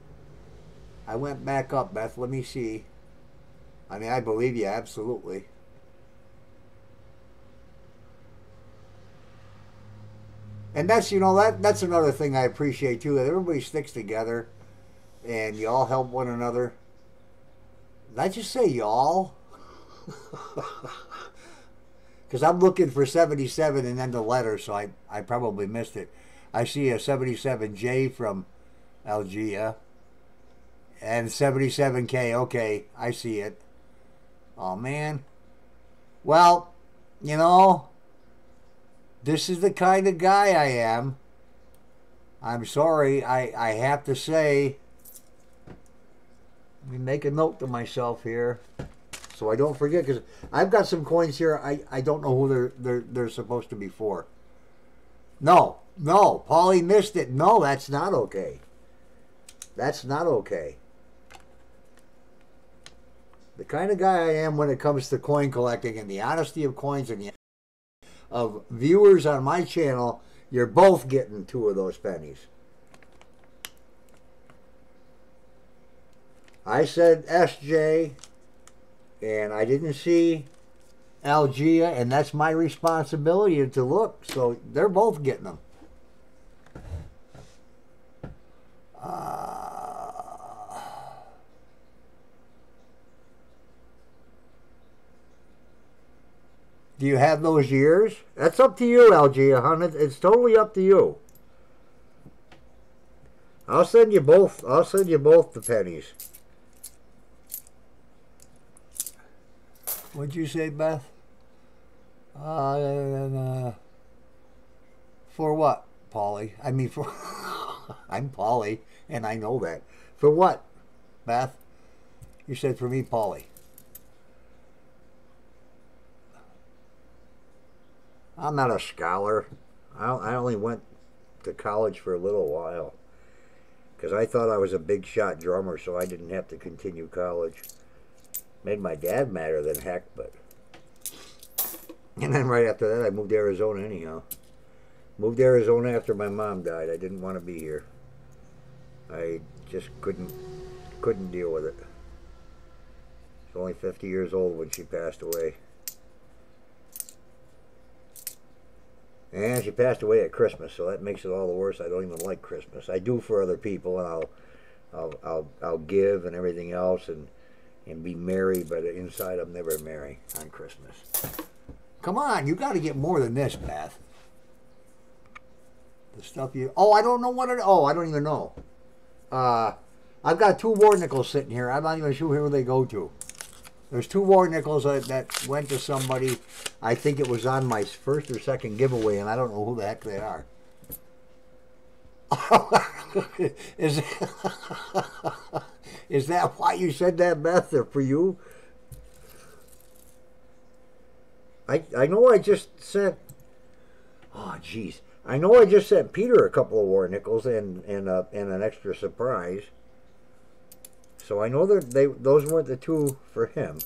I went back up, Beth. Let me see. I mean, I believe you absolutely. And that's, you know, that's another thing I appreciate too, that everybody sticks together and you all help one another. Did I just say y'all? Because I'm looking for 77 and then the letter, so I probably missed it. I see a 77J from Algia and 77K. Okay, I see it. Oh man. Well, you know, this is the kind of guy I am. I'm sorry, I have to say. Let me make a note to myself here so I don't forget, because I've got some coins here I don't know who they're supposed to be for. No, Paulie missed it. No, that's not okay. That's not okay. The kind of guy I am when it comes to coin collecting and the honesty of coins and the of viewers on my channel, you're both getting 2 of those pennies. I said SJ, and I didn't see Algia, and that's my responsibility to look, so they're both getting them. Do you have those years? That's up to you, Algia, hon. It's totally up to you. I'll send you both. I'll send you both the pennies. What'd you say, Beth? For what, Paulie? I mean, for I'm Paulie, and I know that. For what, Beth? You said for me, Paulie. I'm not a scholar. I only went to college for a little while because I thought I was a big shot drummer, so I didn't have to continue college. Made my dad madder than heck, but... And then right after that, I moved to Arizona anyhow. Moved to Arizona after my mom died. I didn't want to be here. I just couldn't deal with it. I was only 50 years old when she passed away. And she passed away at Christmas, so that makes it all the worse. I don't even like Christmas. I do for other people, and I'll give and everything else, and be merry, but inside I'm never merry on Christmas. Come on, you got to get more than this, Beth. The stuff you... Oh, I don't know what it... Oh, I don't even know. I've got 2 war nickels sitting here. I'm not even sure who they go to. There's 2 war nickels that went to somebody. I think it was on my first or second giveaway, and I don't know who the heck they are. Is that why you said that, Beth? They're for you? I know I just sent... Oh, jeez. I know I just sent Peter a couple of war nickels and an extra surprise. So I know that those weren't the 2 for him.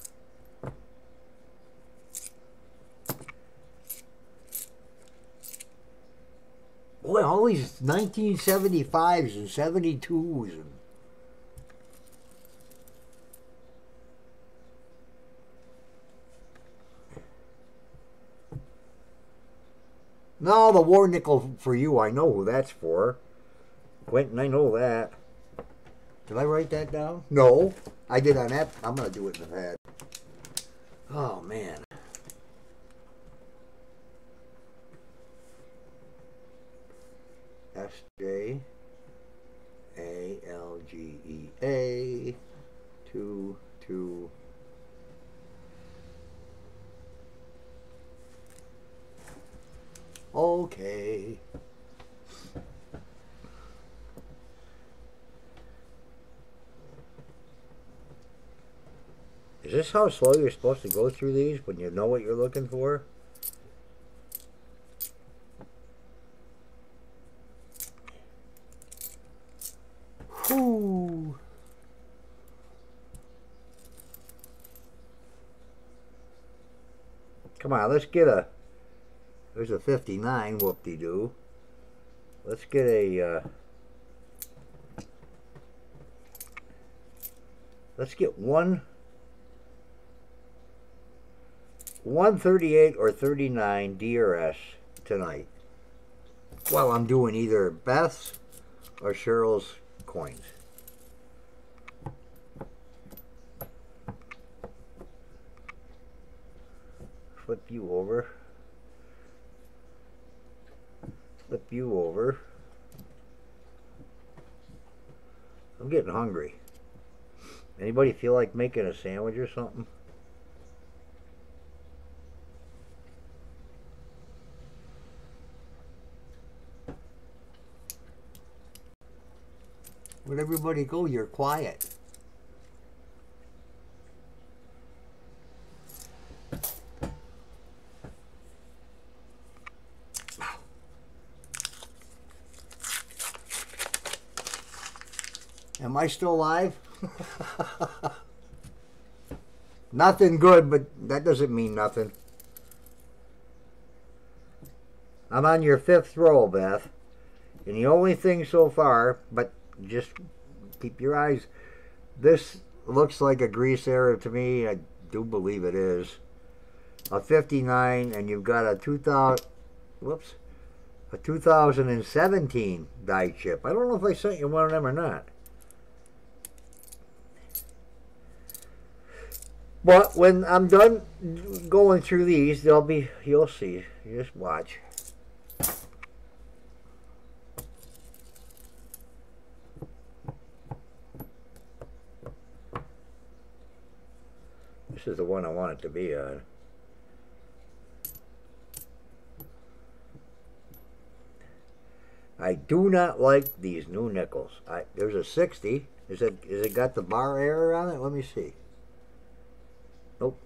Boy, all these 1975s and 72s. No, the war nickel for you, I know who that's for. Quentin, I know that. Did I write that down? No. I did on that. I'm going to do it in the pad. Oh, man. SJALGEA 2 2. Okay. Is this how slow you're supposed to go through these when you know what you're looking for? Whew. Come on, let's get a... There's a 59, whoop-de-doo. Let's get a... let's get 138 or 39 DRS tonight. Well, I'm doing either Beth's or Cheryl's coins. Flip you over. Flip you over. I'm getting hungry. Anybody feel like making a sandwich or something? Where'd everybody go? You're quiet. Am I still alive? Nothing good, but that doesn't mean nothing. I'm on your 5th roll, Beth. And the only thing so far, but just keep your eyes. This looks like a grease error to me. I do believe it is. A 59, and you've got a 2017 die chip. I don't know if I sent you one of them or not. But when I'm done going through these, they'll be, you'll see. You just watch. This is the one I want it to be on. I do not like these new nickels. There's a 60. Is it got the bar error on it? Let me see. Nope.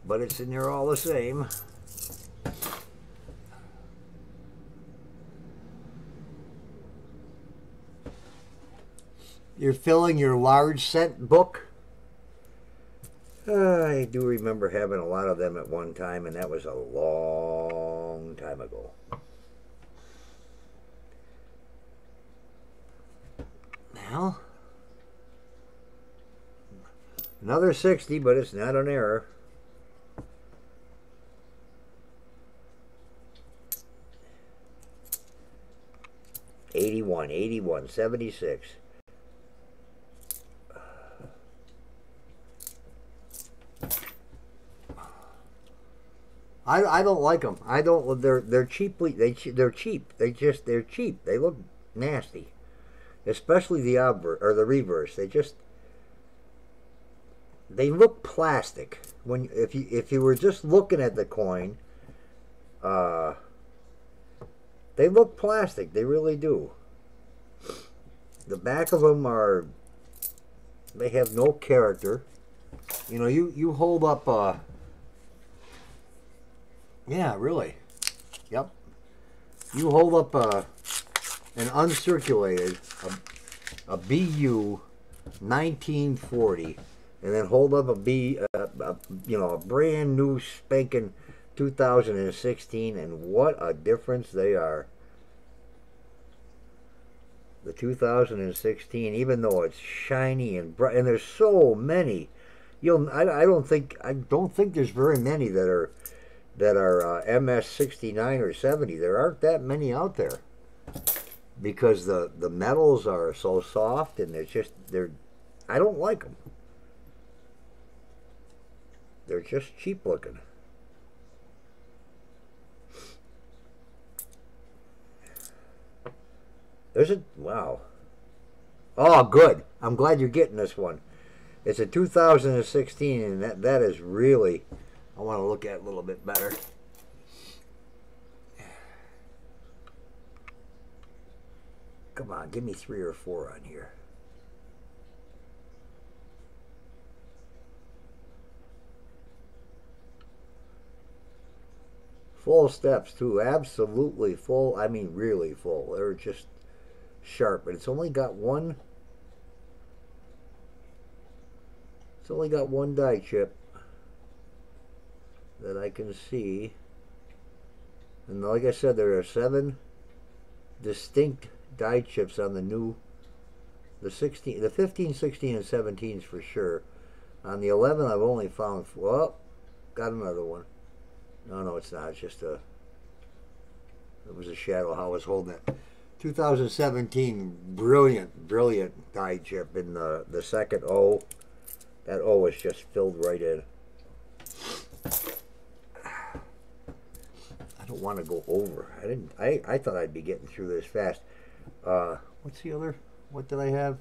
But it's in there all the same. You're filling your large cent book? I do remember having a lot of them at one time, and that was a long time ago. Now, another 60, but it's not an error. '81, 76. I don't like them. I don't. They're cheaply. They're cheap. They're cheap. They look nasty, especially the obverse or the reverse. They look plastic. When if you were just looking at the coin, they look plastic. They really do. The back of them they have no character. You know, you hold up. Yeah, really. Yep. You hold up an uncirculated, a BU 1940, and then hold up a brand new spanking 2016, and what a difference they are. The 2016, even though it's shiny and bright, and there's so many, I don't think there's very many that are that are MS 69 or 70. There aren't that many out there because the metals are so soft and they're I don't like them. They're just cheap looking. There's a wow. Oh, good. I'm glad you're getting this one. It's a 2016, and that is really, I want to look at it a little bit better. Come on, give me 3 or 4 on here. Full steps too, absolutely full. I mean, really full. They're just sharp, but it's only got one. It's only got one die chip that I can see, and like I said, there are 7 distinct die chips on the 16, the 15, 16, and 17s for sure. On the 11, I've only found, well, got another one. No, it's not. It's just it was a shadow how I was holding it. 2017, brilliant die chip in the second O. That O is just filled right in. I don't want to go over. I thought I'd be getting through this fast. What's the other? What did I have?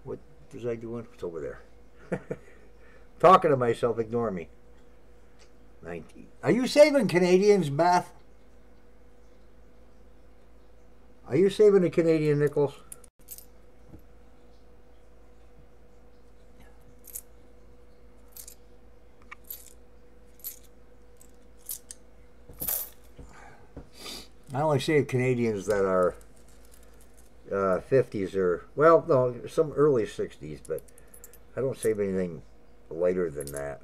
What was I doing? It's over there. Talking to myself. Ignore me. 19. Are you saving Canadians, Beth? Are you saving the Canadian nickels? I only save Canadians that are 50s or, well, no, some early 60s, but I don't save anything lighter than that.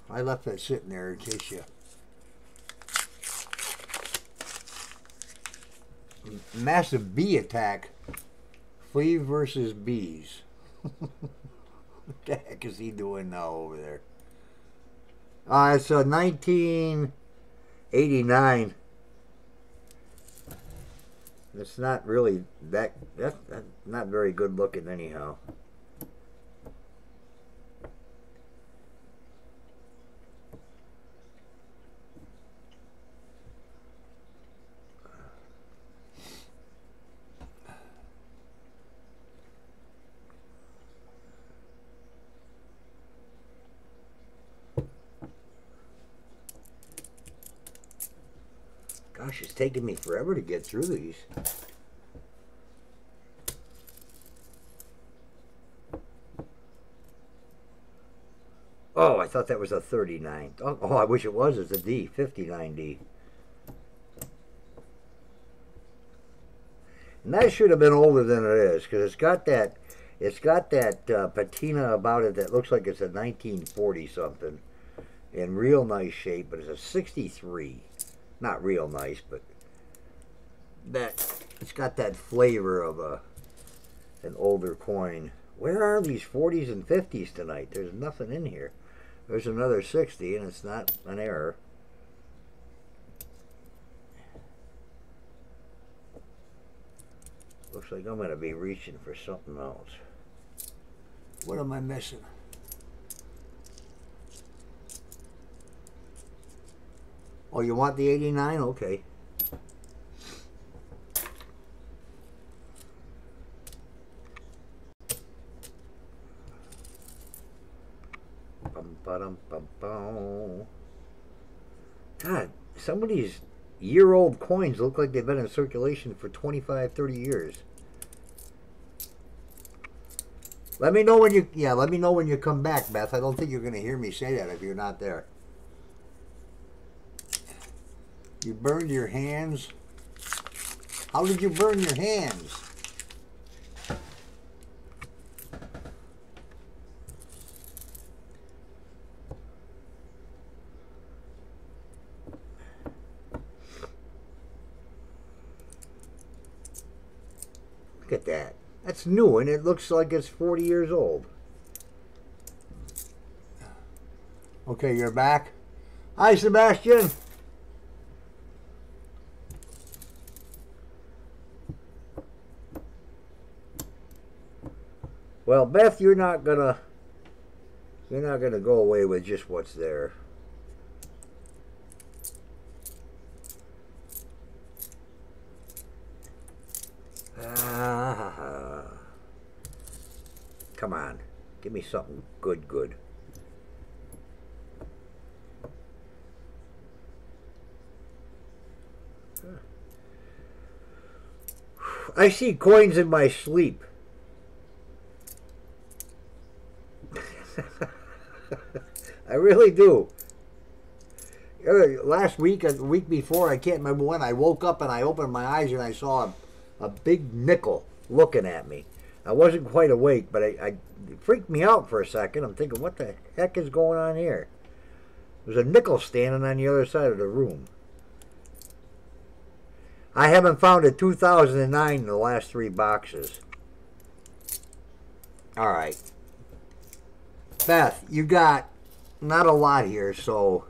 I left that sitting there in case you... Massive bee attack. Flea versus bees. What the heck is he doing now over there? It's 1989. It's not really that's not very good looking anyhow. Gosh, it's taking me forever to get through these. Oh, I thought that was a 39. Oh, I wish it was. It's a D, 59D. And that should have been older than it is, because it's got that patina about it that looks like it's a 1940 something, in real nice shape. But it's a 63. Not real nice, but it's got that flavor of an older coin. Where are these 40s and 50s tonight? There's nothing in here. There's another 60, and it's not an error. Looks like I'm going to be reaching for something else. What am I missing? Oh, you want the 89? Okay. God, some of these year-old coins look like they've been in circulation for 25, 30 years. Let me know when you come back, Beth. I don't think you're going to hear me say that if you're not there. You burned your hands? How did you burn your hands? Look at that. That's new, and it looks like it's 40 years old. Okay, you're back. Hi, Sebastian. Well, Beth, you're not gonna go away with just what's there. Come on, give me something good. I see coins in my sleep. I really do. Last week, or the week before, I can't remember when, I woke up and I opened my eyes and I saw a big nickel looking at me. I wasn't quite awake, but it freaked me out for a second. I'm thinking, what the heck is going on here? There's a nickel standing on the other side of the room. I haven't found a 2009 in the last 3 boxes. All right. Beth, you got not a lot here, so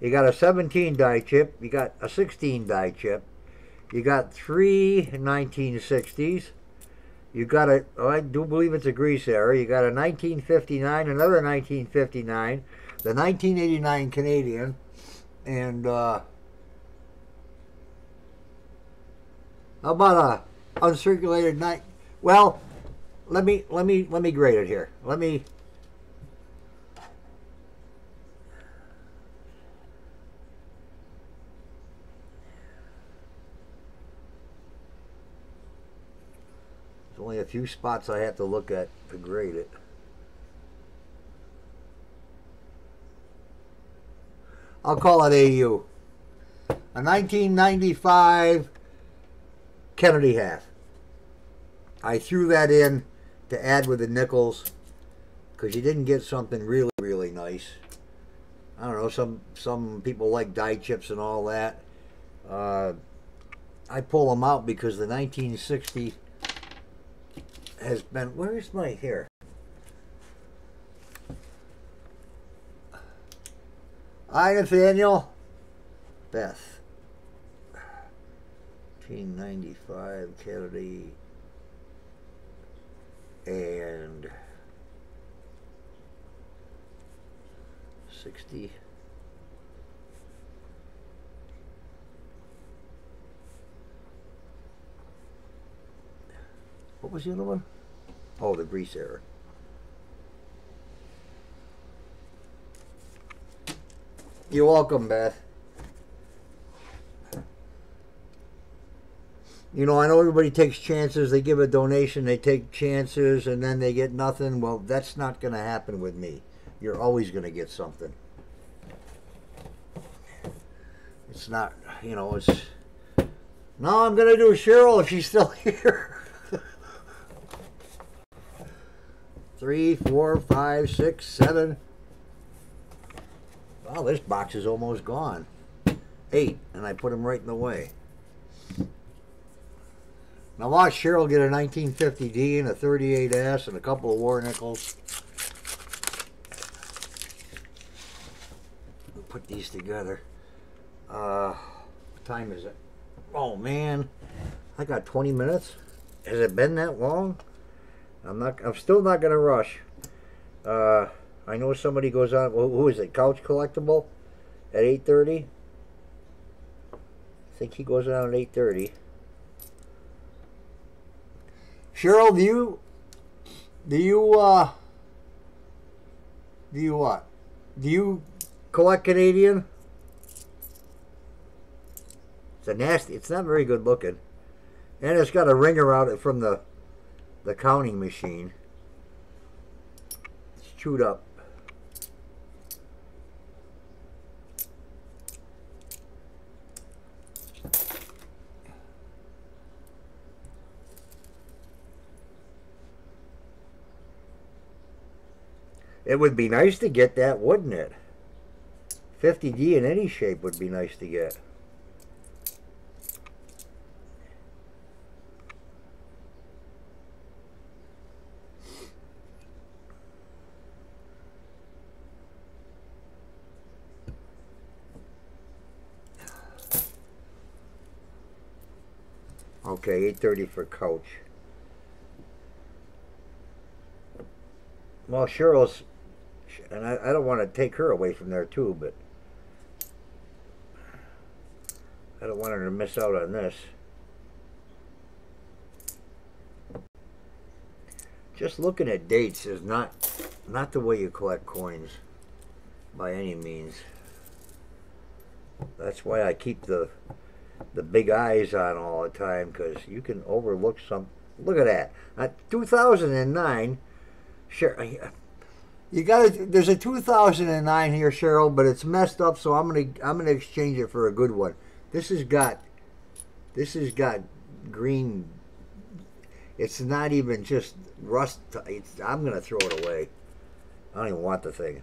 you got a 17 die chip, you got a 16 die chip, you got 3 1960s, you got a, oh, I do believe it's a grease error, you got a 1959, another 1959, the 1989 Canadian, and how about a uncirculated night? Well, let me grade it here. There's only a few spots I have to look at to grade it. I'll call it AU. A 1995 Kennedy half. I threw that in to add with the nickels because you didn't get something really nice. I don't know, some people like die chips and all that. I pull them out because the 1960 has been, where's my hair? Hi, Nathaniel. Beth. 1995 Kennedy and 60. What was the other one? Oh, the grease error. You're welcome, Beth. You know, I know everybody takes chances. They give a donation, they take chances, and then they get nothing. Well, that's not going to happen with me. You're always going to get something. It's not, you know, it's... No, I'm going to do Cheryl if she's still here. 3, 4, 5, 6, 7. Wow, this box is almost gone. 8, and I put them right in the way. Now watch Cheryl get a 1950D and a 38S and a couple of war nickels. We'll put these together. What time is it? Oh man, I got 20 minutes. Has it been that long? I'm still not gonna rush. I know somebody goes on. Who is it? Couch Collectible at 8:30. I think he goes on at 8:30. Cheryl, do you what? Do you collect Canadian? It's a nasty. It's not very good looking, and it's got a ringer out it from the counting machine. It's chewed up. It would be nice to get that, wouldn't it? 50D in any shape would be nice to get. Okay, 830 for Coach. Well, Cheryl's, and I don't want to take her away from there too, but I don't want her to miss out on this. Just looking at dates is not the way you collect coins by any means. That's why I keep the big eyes on all the time, because you can overlook some. Look at that. 2009. Sure. You got to. There's a 2009 here, Cheryl, but it's messed up, so I'm gonna exchange it for a good one. This has got green. It's not even just rust. I'm gonna throw it away. I don't even want the thing.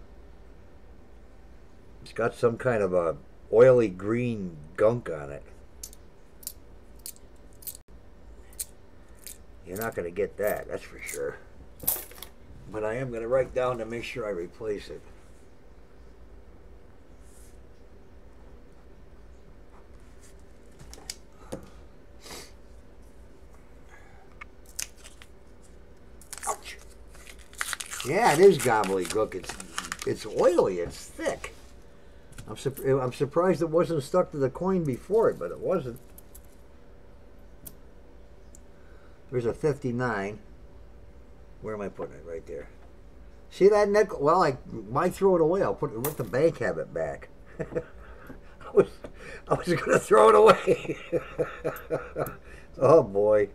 It's got some kind of a oily green gunk on it. You're not gonna get that, that's for sure. But I am gonna write down to make sure I replace it. Ouch. Yeah, it is gobbledygook. It's oily. It's thick. I'm surprised it wasn't stuck to the coin before it, but it wasn't. There's a 59. Where am I putting it? Right there. See that nickel? Well, why throw it away? I'll let the bank have it back. I was gonna throw it away. Oh boy.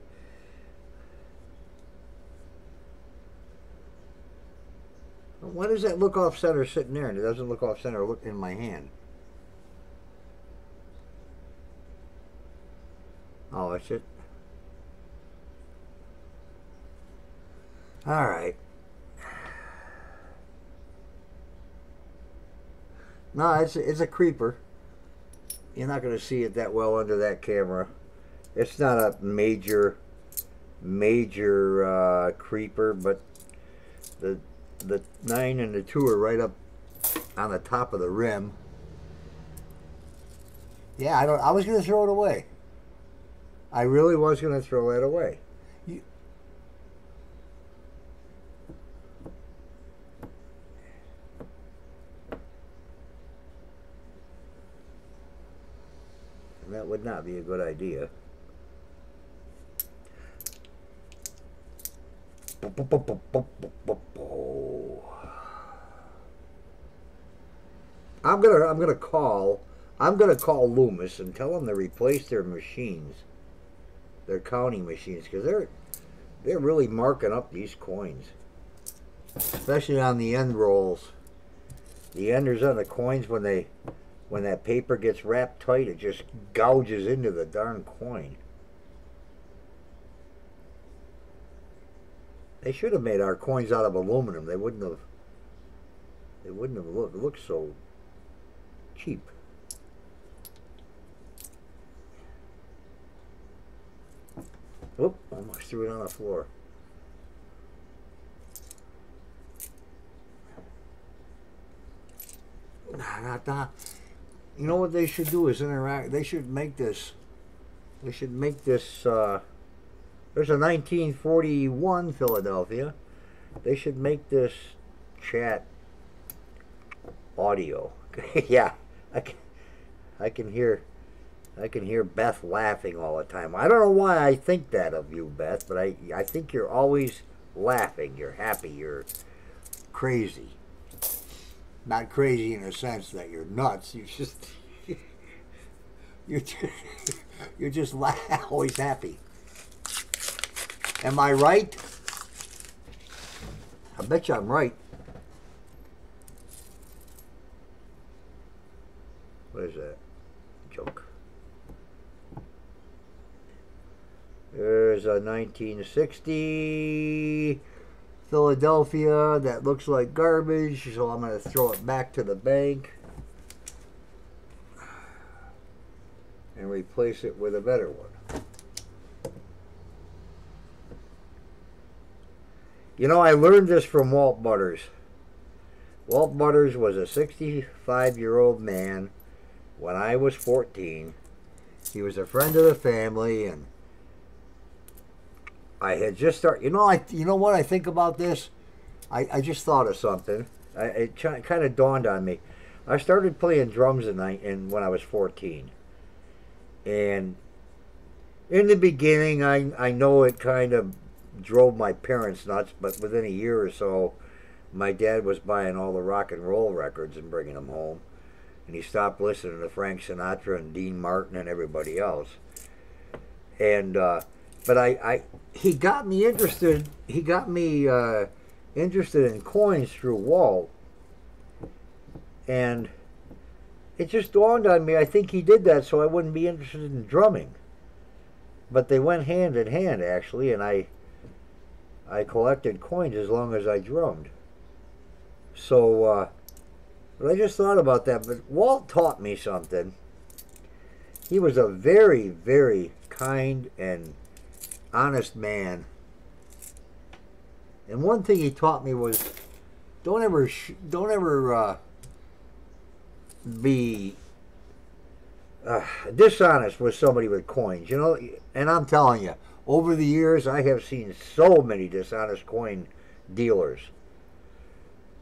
Why does that look off center sitting there and it doesn't look off center look in my hand? Oh, that's it. All right. No, it's a creeper. You're not going to see it that well under that camera. It's not a major creeper, but the 9 and the 2 are right up on the top of the rim. Yeah, I was going to throw it away. I really was going to throw that away. And that would not be a good idea. I'm gonna call Loomis and tell them to replace their machines, their counting machines, because they're really marking up these coins, especially on the end rolls. The enders on the coins, when that paper gets wrapped tight, it just gouges into the darn coin. They should have made our coins out of aluminum. They wouldn't have looked so cheap. Oop, almost threw it on the floor. Nah. You know what they should do is interact. They should make this. There's a 1941 Philadelphia. They should make this chat audio. Yeah, I can hear Beth laughing all the time. I don't know why I think that of you, Beth, but I think you're always laughing. You're happy. You're crazy. Not crazy in the sense that you're nuts. You're just always happy. Am I right? I bet you I'm right. What is that? Joke. There's a 1960 Philadelphia that looks like garbage, so I'm going to throw it back to the bank and replace it with a better one. You know, I learned this from Walt Butters. Walt Butters was a 65-year-old man when I was 14. He was a friend of the family, and I had just started. You know what I think about this? I just thought of something. It kind of dawned on me. I started playing drums when I was 14, and in the beginning, I know it kind of drove my parents nuts. But within a year or so, my dad was buying all the rock and roll records and bringing them home, and he stopped listening to Frank Sinatra and Dean Martin and everybody else. And but he got me interested. He got me interested in coins through Walt, and it just dawned on me. I think he did that so I wouldn't be interested in drumming. But they went hand in hand actually, and I collected coins as long as I drummed. So, but I just thought about that. But Walt taught me something. He was a very, very kind and honest man. And one thing he taught me was, don't ever be dishonest with somebody with coins. You know, and I'm telling you, over the years, I have seen so many dishonest coin dealers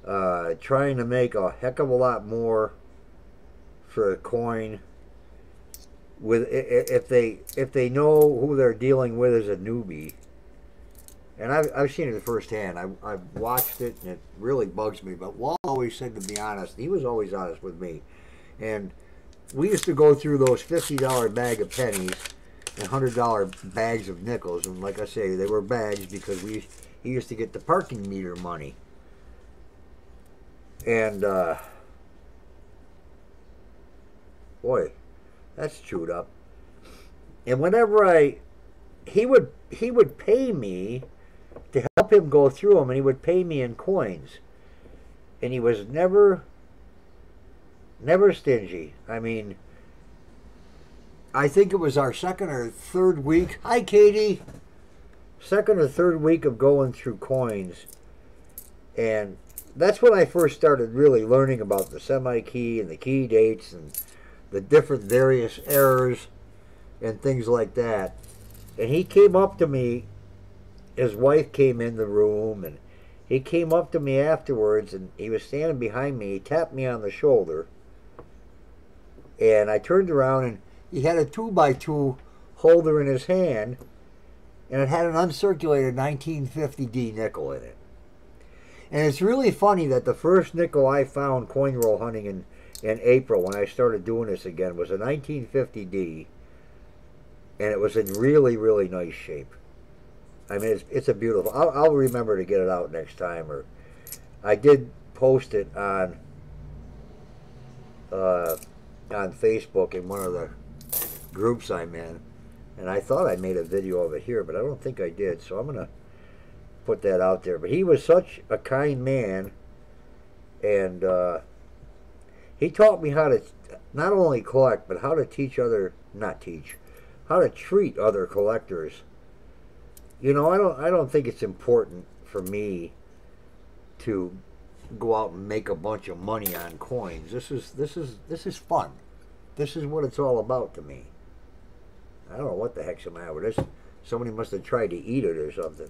trying to make a heck of a lot more for a coin with if they know who they're dealing with as a newbie. And I've seen it firsthand. I've watched it, and it really bugs me. But Walt always said to be honest. He was always honest with me. And we used to go through those $50 bag of pennies and $100 bags of nickels. And like I say, they were bags because he used to get the parking meter money. And boy, that's chewed up. And whenever he would pay me to help him go through them, and he would pay me in coins. And he was never stingy. I mean, I think it was our second or third week. Hi, Katie. Second or third week of going through coins. And that's when I first started really learning about the semi-key and the key dates and the different various errors and things like that. And he came up to me, his wife came in the room, and he came up to me afterwards, and he was standing behind me. He tapped me on the shoulder, and I turned around, and he had a 2x2 holder in his hand, and it had an uncirculated 1950D nickel in it. And it's really funny that the first nickel I found coin roll hunting in April, when I started doing this again, was a 1950D, and it was in really, really nice shape. I mean, it's a beautiful. I'll remember to get it out next time. Or I did post it on Facebook in one of the groups I'm in, and I thought I made a video of it here, but I don't think I did. So I'm gonna put that out there. But he was such a kind man, and he taught me how to not only collect, but how to teach how to treat other collectors. You know, I don't think it's important for me to go out and make a bunch of money on coins. This is fun. This is what it's all about to me. I don't know what the heck's the matter with this. Somebody must have tried to eat it or something.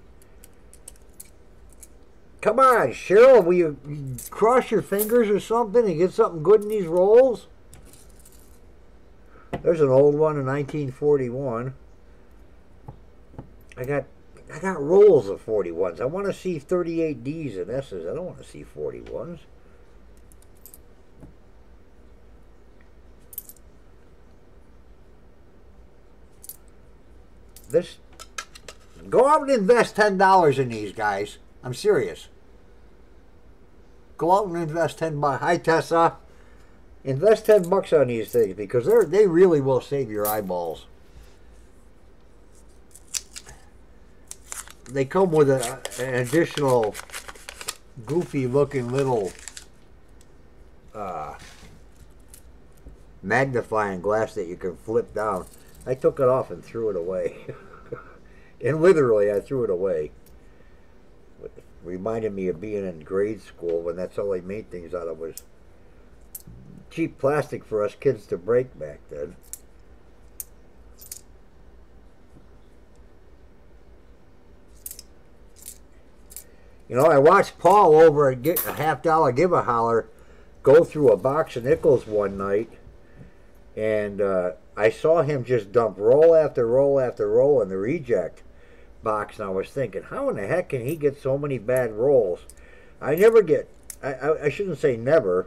Come on, Cheryl, will you cross your fingers or something and get something good in these rolls? There's an old one in 1941. I got rolls of 41s. I want to see 38Ds and S's. I don't want to see 41s. Go out and invest $10 in these, guys. I'm serious. Go out and invest $10. Hi, Tessa. Invest $10 on these things because they really will save your eyeballs. They come with an additional goofy-looking little magnifying glass that you can flip down. I took it off and threw it away. And literally, I threw it away. It reminded me of being in grade school when that's all they made things out of was cheap plastic for us kids to break back then. You know, I watched Paul over at a HalfDolla Give a Holler go through a box of nickels one night, and I saw him just dump roll after roll after roll in the reject box, and I was thinking, how in the heck can he get so many bad rolls? I never get, I shouldn't say never,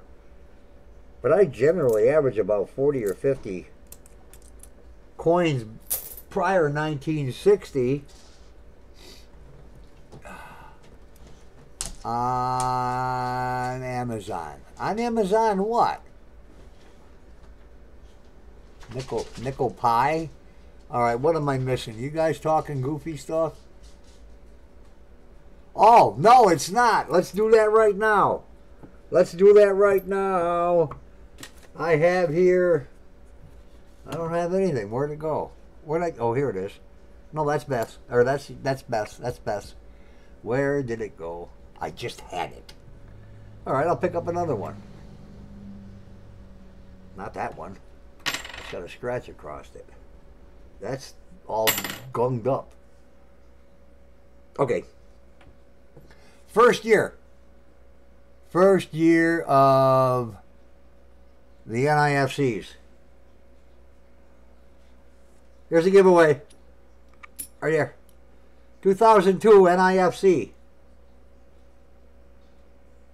but I generally average about 40 or 50 coins prior 1960 on Amazon. On Amazon what? Nickel pie? Alright, what am I missing? You guys talking goofy stuff? Oh, no, it's not. Let's do that right now. Let's do that right now. I have here, I don't have anything. Where'd it go? Oh, here it is. No, that's Beth. Or that's Beth. That's Beth. Where did it go? I just had it. Alright, I'll pick up another one. Not that one. It's got a scratch across it. That's all gunged up. Okay. First year of the NIFCs. Here's a giveaway. Right here. 2002 NIFC.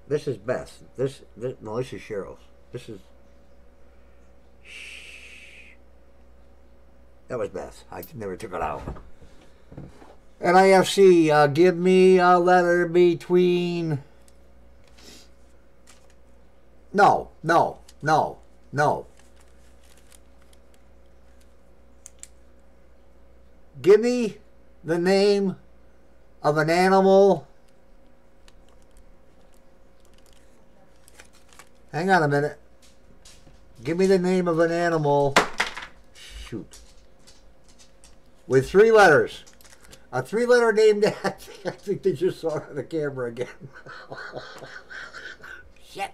This is Beth. No, this is Cheryl's. This is... That was Beth. I never took it out. NIFC, give me a letter between... No. Give me the name of an animal. Hang on a minute. Give me the name of an animal. Shoot. With 3 letters. A 3-letter name that I think they just saw it on the camera again. Shit.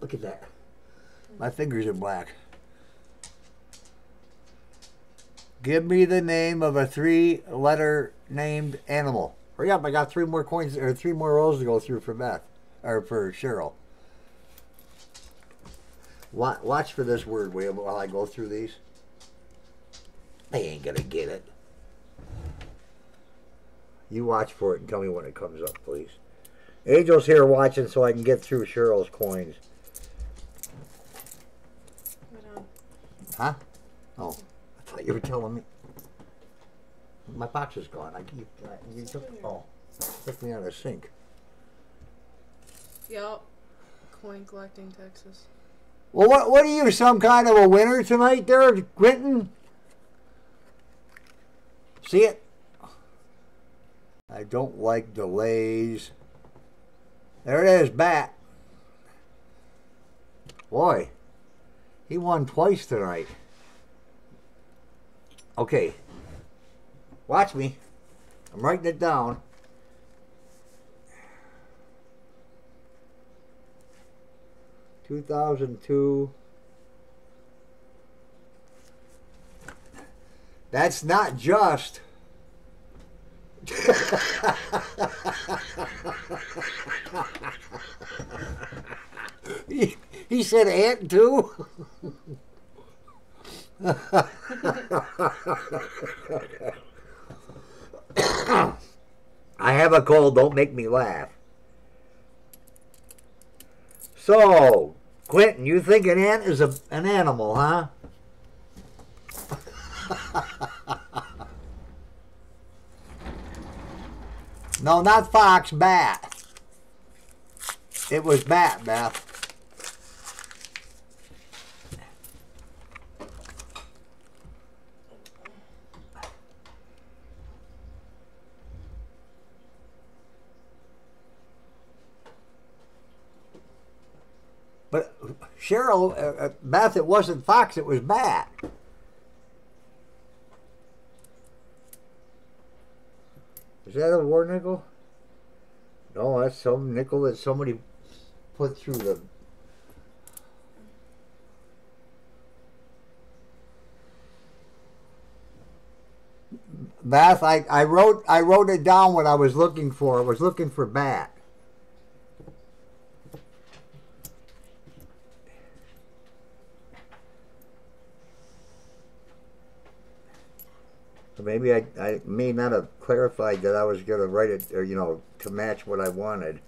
Look at that. My fingers are black. Give me the name of a 3-letter named animal. Hurry up, I got 3 more coins, or 3 more rolls to go through for Beth, or for Cheryl. Watch for this word, William, while I go through these. They ain't gonna get it. You watch for it and tell me when it comes up, please. Angel's here watching so I can get through Cheryl's coins. Huh? Oh, I thought you were telling me. My box is gone. You took me out of the sink. Yup. Coin collecting Texas. Well, what are you, some kind of a winner tonight there, Quentin? See it? I don't like delays. There it is, Bat. Boy, he won twice tonight. Okay. Watch me. I'm writing it down. $2,002. That's not just. he said ant too. I have a cold, don't make me laugh. So, Quentin, you think an ant is an animal, huh? No, not fox, bat. It was bat, Beth. But Cheryl, Beth, it wasn't fox, it was bat. Is that a war nickel? No, that's some nickel that somebody put through the... Beth, I wrote it down what I was looking for. I was looking for bat. So maybe I may not have clarified that I was going to write it, or to match what I wanted.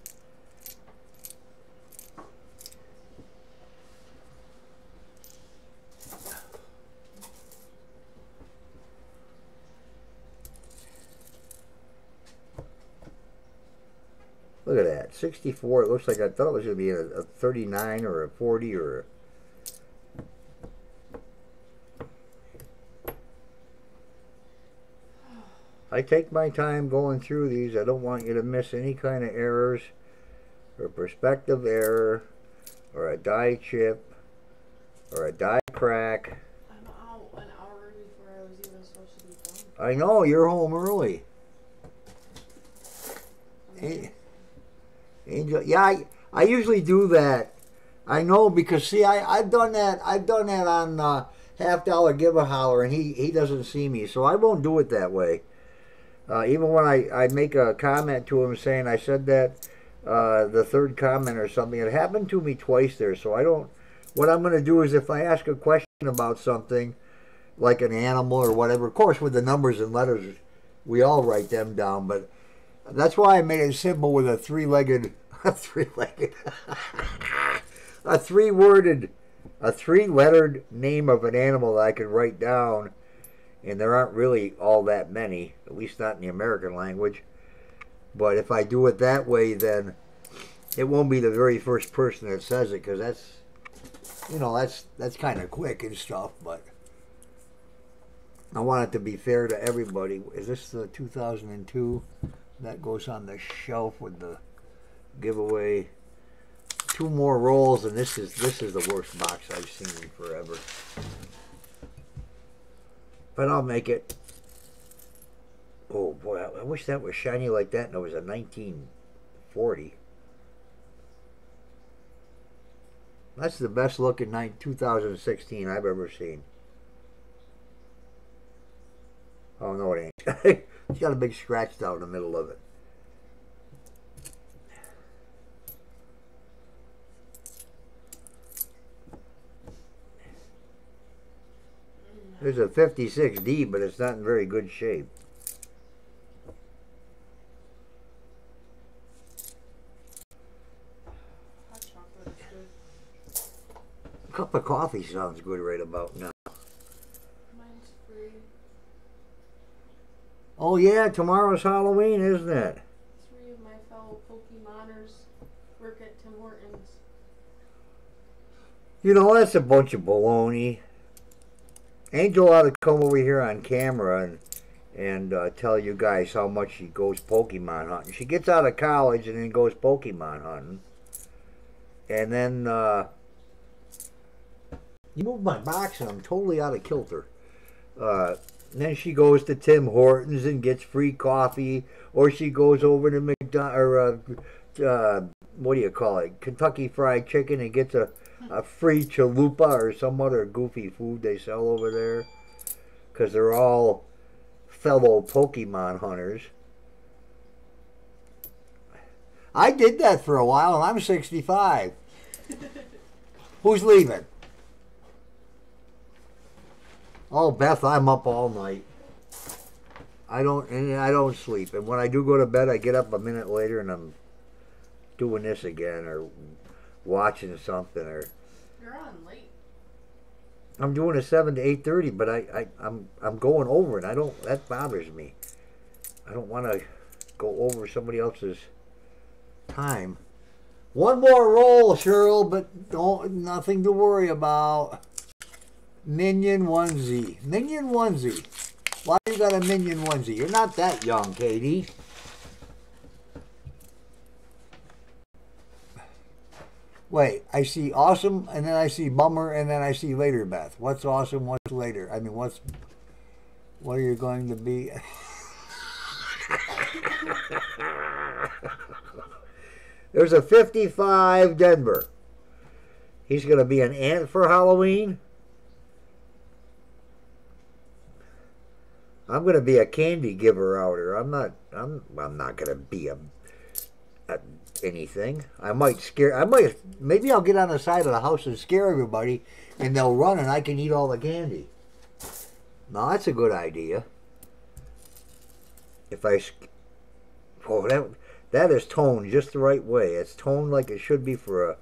Look at that, 64. It looks like I thought it was going to be a 39 or a 40 or a... I take my time going through these. I don't want you to miss any kind of errors or perspective error or a die chip or a die crack. I'm out an hour before I was even supposed to be done. I know, you're home early. Angel, yeah, I usually do that. I know, because see, I've done that on HalfDolla Give a Holler, and he doesn't see me, so I won't do it that way. Even when I make a comment to him saying I said that, the third comment or something, it happened to me twice there, so I don't, what I'm going to do is if I ask a question about something, like an animal or whatever, of course with the numbers and letters, we all write them down, but that's why I made it simple with a three-lettered name of an animal that I could write down. And there aren't really all that many, at least not in the American language. But if I do it that way, then it won't be the very first person that says it, because that's kind of quick and stuff. But I want it to be fair to everybody. Is this the 2002? That goes on the shelf with the giveaway. 2 more rolls, and this is the worst box I've seen in forever. But I'll make it. Oh boy, I wish that was shiny like that and it was a 1940. That's the best looking 2016 I've ever seen. Oh no, it ain't. It's got a big scratch down the middle of it. There's a 56D, but it's not in very good shape. Hot chocolate is good. A cup of coffee sounds good right about now. Mine's free. Oh yeah, tomorrow's Halloween, isn't it? 3 of my fellow Pokemoners work at Tim Hortons. That's a bunch of baloney. Angel ought to come over here on camera and tell you guys how much she goes Pokemon hunting. She gets out of college and then goes Pokemon hunting. And then, you moved my box and I'm totally out of kilter. Then she goes to Tim Hortons and gets free coffee. Or she goes over to what do you call it? Kentucky Fried Chicken and gets a free chalupa or some other goofy food they sell over there, because they're all fellow Pokemon hunters. I did that for a while and I'm 65. Who's leaving? Oh, Beth, I'm up all night. I don't sleep, and when I do go to bed I get up a minute later and I'm doing this again or watching something, or You're on late. I'm doing a 7 to 8:30, but I'm going over it. That bothers me. I don't want to go over somebody else's time. One more roll, Cheryl, but nothing to worry about. Minion onesie. Minion onesie. Why you got a Minion onesie? You're not that young, Katie. Wait, I see awesome, and then I see bummer, and then I see later, Beth. What's awesome? What's later? I mean, what are you going to be? There's a 55 Denver. He's going to be an ant for Halloween. I'm gonna be a candy giver out here. I'm not gonna be a anything. Maybe I'll get on the side of the house and scare everybody, and they'll run, and I can eat all the candy. No, that's a good idea. That is toned just the right way. It's toned like it should be for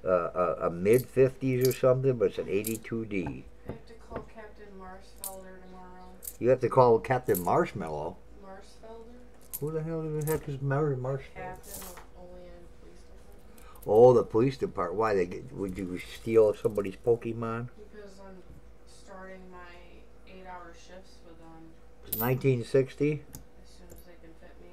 a mid-50s or something, but it's an 82D. I have to call Captain Marsfelder tomorrow. You have to call Captain Marshmallow. Marsfelder? Who the hell the heck is Marshmallow? Captain of Olean Police Department. Oh, the police department. Why? Would you steal somebody's Pokemon? Because I'm starting my 8-hour shifts with them. 1960? As soon as they can fit me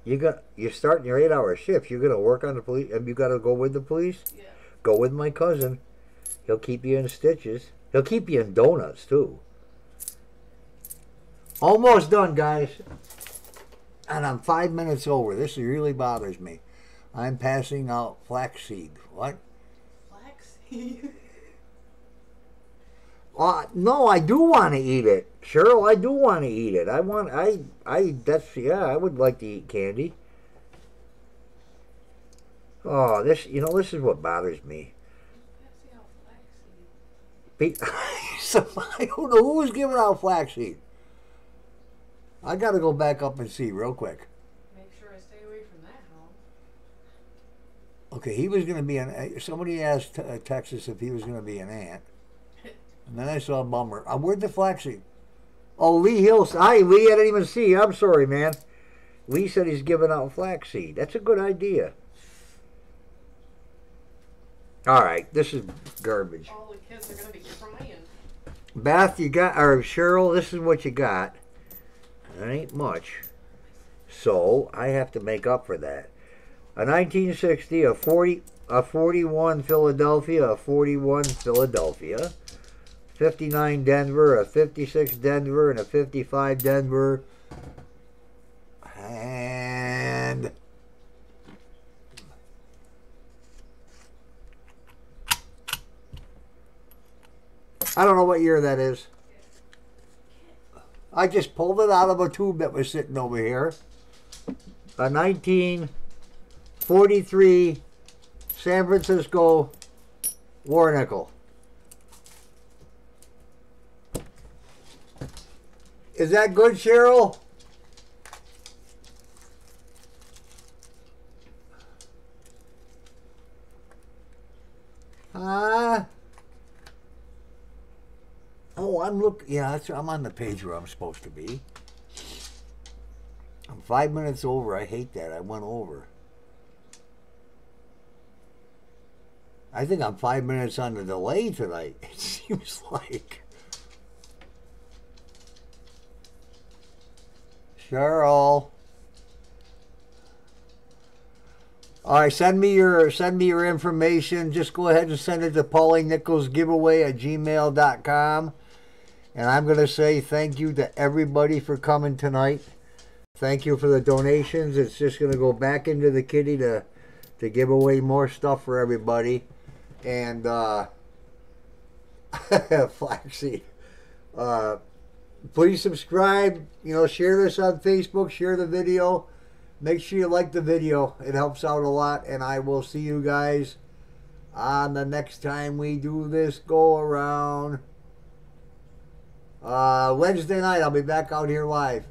in. You're starting your 8-hour shift. You're gonna work on the police, and you gotta go with the police. Yeah. Go with my cousin. He'll keep you in stitches. He'll keep you in donuts too. Almost done, guys. And I'm 5 minutes over. This really bothers me. I'm passing out flaxseed. What? Flaxseed? No, I do want to eat it. Cheryl, I do want to eat it. I would like to eat candy. Oh, this is what bothers me. Passing out flaxseed. I don't know who was giving out flaxseed. I got to go back up and see real quick. Make sure I stay away from that house. Okay, he was going to be somebody asked Texas if he was going to be an ant. And then I saw a bummer. Where'd the flaxseed? Oh, Lee Hills. Hi, Lee. I didn't even see you. I'm sorry, man. Lee said he's giving out flaxseed. That's a good idea. All right, this is garbage. All the kids are going to be crying. Beth, or Cheryl, this is what you got. That ain't much. So, I have to make up for that. A 1960, a 41 Philadelphia, a 41 Philadelphia, 59 Denver, a 56 Denver, and a 55 Denver. And I don't know what year that is. I just pulled it out of a tube that was sitting over here. A 1943 San Francisco war nickel. Is that good, Cheryl? Oh, I'm on the page where I'm supposed to be. I'm 5 minutes over. I hate that. I went over. I think I'm 5 minutes on the delay tonight. It seems like. Cheryl. All right, send me your information. Just go ahead and send it to PaulieNicholsGiveaway@gmail.com. And I'm going to say thank you to everybody for coming tonight. Thank you for the donations. It's just going to go back into the kitty to give away more stuff for everybody. And flaxseed. Please subscribe. Share this on Facebook. Share the video. Make sure you like the video. It helps out a lot. And I will see you guys on the next time we do this go around. Wednesday night, I'll be back out here live.